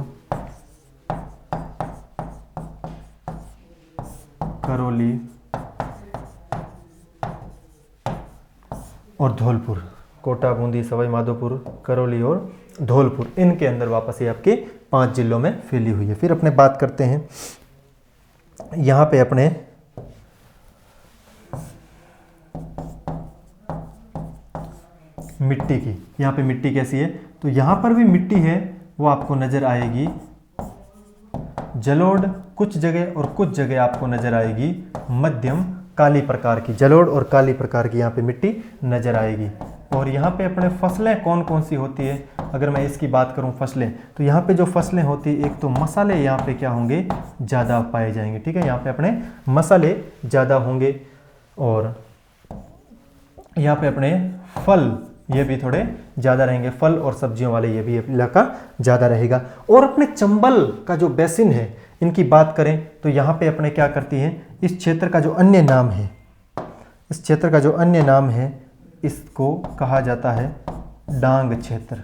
करौली और धौलपुर। कोटा, बूंदी, सवाई माधोपुर, करौली और धौलपुर, इनके अंदर वापस ये आपके 5 जिलों में फैली हुई है। फिर अपने बात करते हैं यहाँ पे अपने मिट्टी की। यहाँ पे मिट्टी कैसी है, तो यहाँ पर भी मिट्टी है वो आपको नजर आएगी जलोढ़ कुछ जगह, और कुछ जगह आपको नजर आएगी मध्यम काली प्रकार की। जलोढ़ और काली प्रकार की यहाँ पे मिट्टी नजर आएगी। और यहाँ पे अपने फसलें कौन कौन सी होती है, अगर मैं इसकी बात करूँ फसलें, तो यहाँ पे जो फसलें होती है, एक तो मसाले यहाँ पे क्या होंगे, ज़्यादा पाए जाएंगे, ठीक है। यहाँ पे अपने मसाले ज़्यादा होंगे। और यहाँ पे अपने फल ये भी थोड़े ज़्यादा रहेंगे, फल और सब्जियों वाले ये भी इलाका ज़्यादा रहेगा। और अपने चंबल का जो बेसिन है इनकी बात करें तो यहाँ पे अपने क्या करती है, इस क्षेत्र का जो अन्य नाम है, इस क्षेत्र का जो अन्य नाम है इसको कहा जाता है डांग क्षेत्र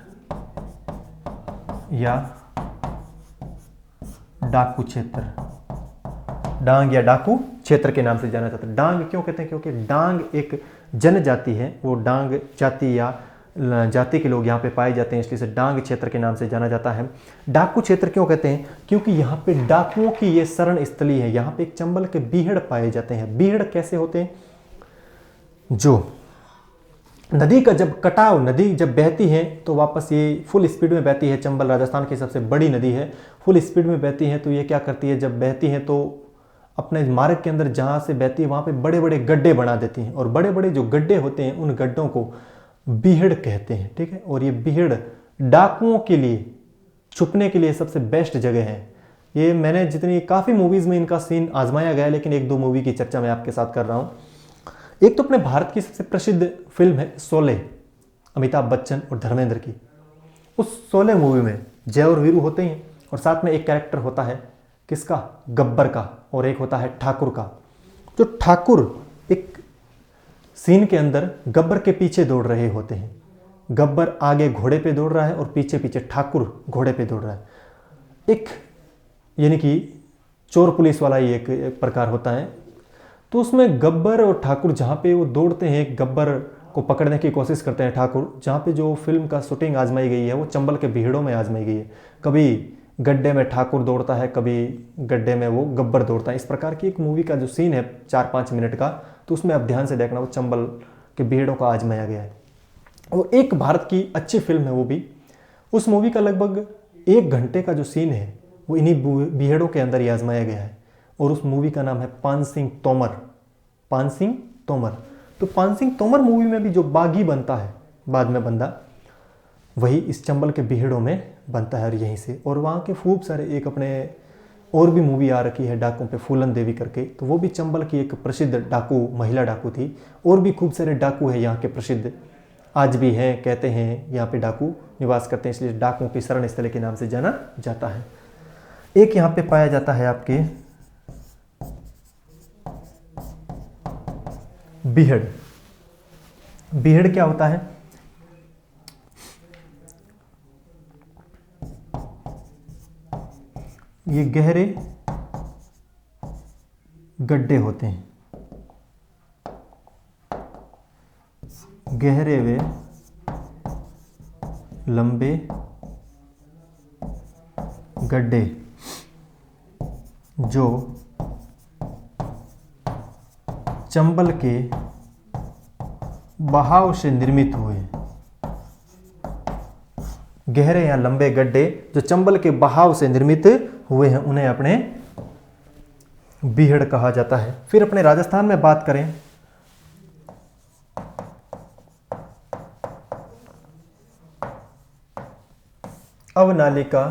या डाकू क्षेत्र। डांग या डाकू क्षेत्र के नाम से जाना जाता है। डांग क्यों कहते हैं, क्योंकि डांग एक जनजाति है, वो डांग जाति या जाति के लोग यहाँ पे पाए जाते हैं, इसलिए इसे डांग क्षेत्र के नाम से जाना जाता है। डाकू क्षेत्र क्यों कहते हैं, क्योंकि यहाँ पे डाकुओं की ये शरण स्थली है। यहाँ पे एक चंबल के बीहड़ पाए जाते हैं। बीहड़ कैसे होते हैं, जो नदी का जब कटाव, नदी जब बहती है तो वापस ये फुल स्पीड में बहती है। चंबल राजस्थान की सबसे बड़ी नदी है, फुल स्पीड में बहती है। तो ये क्या करती है, जब बहती है तो अपने मार्ग के अंदर जहाँ से बहती है वहाँ पे बड़े बड़े गड्ढे बना देती हैं, और बड़े बड़े जो गड्ढे होते हैं उन गड्ढों को बीहड़ कहते हैं, ठीक है। और ये बीहड़ डाकुओं के लिए छुपने के लिए सबसे बेस्ट जगह है। ये मैंने जितनी काफ़ी मूवीज़ में इनका सीन आजमाया गया है, लेकिन 1-2 मूवी की चर्चा मैं आपके साथ कर रहा हूँ। एक तो अपने भारत की सबसे प्रसिद्ध फिल्म है शोले, अमिताभ बच्चन और धर्मेंद्र की। उस शोले मूवी में जय और वीरू होते हैं, और साथ में एक कैरेक्टर होता है किसका, गब्बर का, और एक होता है ठाकुर का। जो ठाकुर एक सीन के अंदर गब्बर के पीछे दौड़ रहे होते हैं। गब्बर आगे घोड़े पे दौड़ रहा है और पीछे पीछे ठाकुर घोड़े पे दौड़ रहा है। एक यानी कि चोर पुलिस वाला ही एक प्रकार होता है। तो उसमें गब्बर और ठाकुर जहाँ पे वो दौड़ते हैं, गब्बर को पकड़ने की कोशिश करते हैं ठाकुर, जहाँ पे जो फिल्म का शूटिंग आजमाई गई है वो चंबल के बीहड़ों में आजमाई गई है। कभी गड्ढे में ठाकुर दौड़ता है, कभी गड्ढे में वो गब्बर दौड़ता है। इस प्रकार की एक मूवी का जो सीन है 4-5 मिनट का, तो उसमें आप ध्यान से देखना, वो चंबल के बीहड़ों का आजमाया गया है। वो एक भारत की अच्छी फिल्म है वो भी। उस मूवी का लगभग 1 घंटे का जो सीन है वो इन्हीं बीहड़ों के अंदर ही आजमाया गया है। और उस मूवी का नाम है पान सिंह तोमर। पान सिंह तोमर। तो पान सिंह तोमर मूवी में भी जो बागी बनता है बाद में बंदा, वही इस चंबल के बीहड़ों में बनता है। और यहीं से, और वहाँ के खूब सारे, एक अपने और भी मूवी आ रखी है डाकुओं पे, फूलन देवी करके, तो वो भी चंबल की एक प्रसिद्ध डाकू, महिला डाकू थी। और भी खूब सारे डाकू हैं यहाँ के प्रसिद्ध, आज भी हैं, कहते हैं यहाँ पे डाकू निवास करते हैं, इसलिए डाकुओं की शरण स्थल के नाम से जाना जाता है। एक यहाँ पे पाया जाता है आपके बीहड़। बीहड़ क्या होता है? ये गहरे गड्ढे होते हैं, गहरे व लंबे गड्ढे जो चंबल के बहाव से निर्मित हुए। गहरे या लंबे गड्ढे जो चंबल के बहाव से निर्मित हुए हैं, उन्हें अपने बीहड़ कहा जाता है। फिर अपने राजस्थान में बात करें, अवनालिका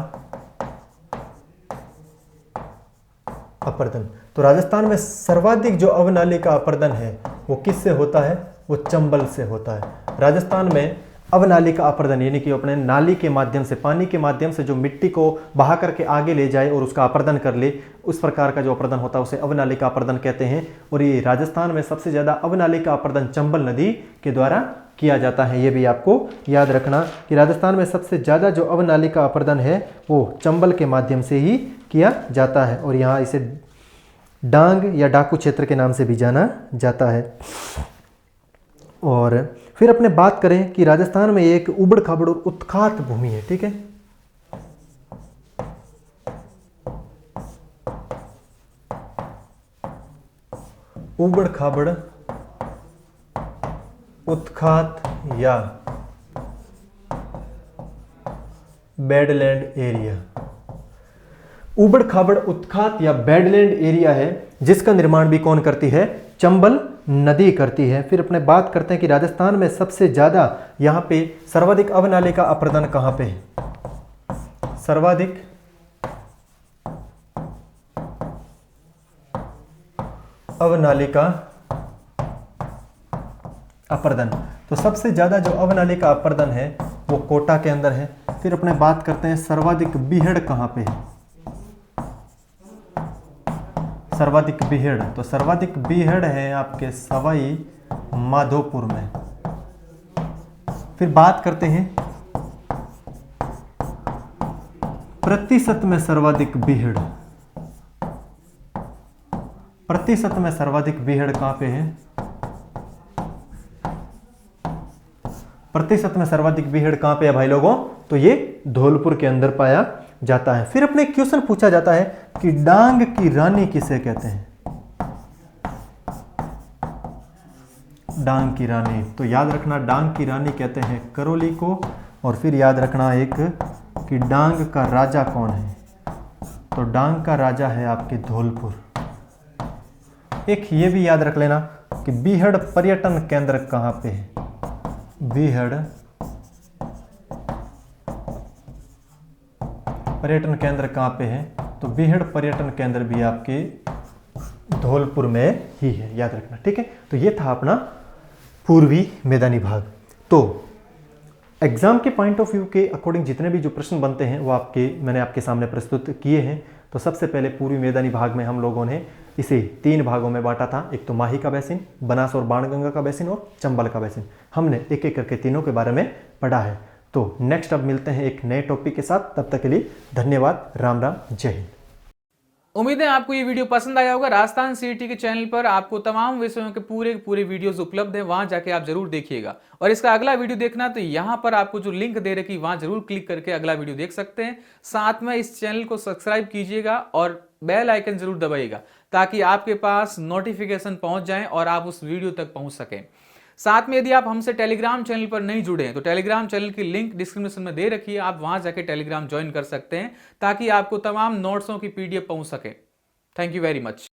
अपर्दन। तो राजस्थान में सर्वाधिक जो अवनालिका अपर्दन है वो किससे होता है? वो चंबल से होता है। राजस्थान में अवनालिका अपर्दन यानी कि अपने नाली के माध्यम से, पानी के माध्यम से जो मिट्टी को बहा करके आगे ले जाए और उसका अपर्दन कर ले, उस प्रकार का जो अपर्दन होता है उसे अवनालिका अपर्दन कहते हैं। और ये राजस्थान में सबसे ज़्यादा अवनालिका अपर्दन चंबल नदी के द्वारा किया जाता है। ये भी आपको याद रखना कि राजस्थान में सबसे ज़्यादा जो अवनालिका अपर्दन है वो चंबल के माध्यम से ही किया जाता है। और यहाँ इसे डांग या डाकू क्षेत्र के नाम से भी जाना जाता है। और फिर अपने बात करें कि राजस्थान में एक उबड़ खाबड़ और उत्खात भूमि है, ठीक है। उबड़ खाबड़, उत्खात या बेडलैंड एरिया। उबड़ खाबड़, उत्खात या बेडलैंड एरिया है जिसका निर्माण भी कौन करती है? चंबल नदी करती है। फिर अपने बात करते हैं कि राजस्थान में सबसे ज्यादा यहाँ पे सर्वाधिक अवनालिका अपर्दन कहाँ पे है? सर्वाधिक अवनालिका अपर्दन, तो सबसे ज्यादा जो अवनालिका अपर्दन है वो कोटा के अंदर है। फिर अपने बात करते हैं सर्वाधिक बीहड़ कहाँ पे है? सर्वाधिक बीहड़, तो सर्वाधिक बीहड़ है आपके सवाई माधोपुर में। फिर बात करते हैं प्रतिशत में सर्वाधिक बीहड़। प्रतिशत में सर्वाधिक बीहड़ कहां पे है? प्रतिशत में सर्वाधिक बीहड़ कहां पे है भाई लोगों? तो ये धौलपुर के अंदर पाया जाता है। फिर अपने क्वेश्चन पूछा जाता है कि डांग की रानी किसे कहते हैं? डांग की रानी, तो याद रखना डांग की रानी कहते हैं करौली को। और फिर याद रखना एक कि डांग का राजा कौन है? तो डांग का राजा है आपके धौलपुर। एक ये भी याद रख लेना कि बीहड़ पर्यटन केंद्र कहां पे है? बीहड़ पर्यटन केंद्र कहाँ पे है? तो बीहड़ पर्यटन केंद्र भी आपके धौलपुर में ही है, याद रखना, ठीक है। तो ये था अपना पूर्वी मैदानी भाग। तो एग्जाम के पॉइंट ऑफ व्यू के अकॉर्डिंग जितने भी जो प्रश्न बनते हैं वो मैंने आपके सामने प्रस्तुत किए हैं। तो सबसे पहले पूर्वी मैदानी भाग में हम लोगों ने इसे 3 भागों में बांटा था। एक तो माही का बेसिन, बनास और बाणगंगा का बेसिन और चंबल का बेसिन। हमने एक एक करके तीनों के बारे में पढ़ा है। तो नेक्स्ट अब मिलते हैं एक नए टॉपिक के साथ। तब तक के लिए धन्यवाद। राम राम, जय हिंद। उम्मीद है आपको ये वीडियो पसंद आया होगा। राजस्थान सीईटी के चैनल पर आपको तमाम विषयों के पूरे वीडियोस उपलब्ध हैं, वहां जाके आप जरूर देखिएगा। और इसका अगला वीडियो देखना तो यहां पर आपको जो लिंक दे रखी वहां जरूर क्लिक करके अगला वीडियो देख सकते हैं। साथ में इस चैनल को सब्सक्राइब कीजिएगा और बेल आइकन जरूर दबाइएगा ताकि आपके पास नोटिफिकेशन पहुंच जाए और आप उस वीडियो तक पहुंच सकें। साथ में यदि आप हमसे टेलीग्राम चैनल पर नहीं जुड़े हैं तो टेलीग्राम चैनल की लिंक डिस्क्रिप्शन में दे रखी है, आप वहां जाके टेलीग्राम ज्वाइन कर सकते हैं ताकि आपको तमाम नोट्सों की पीडीएफ पहुंच सके। Thank you very much.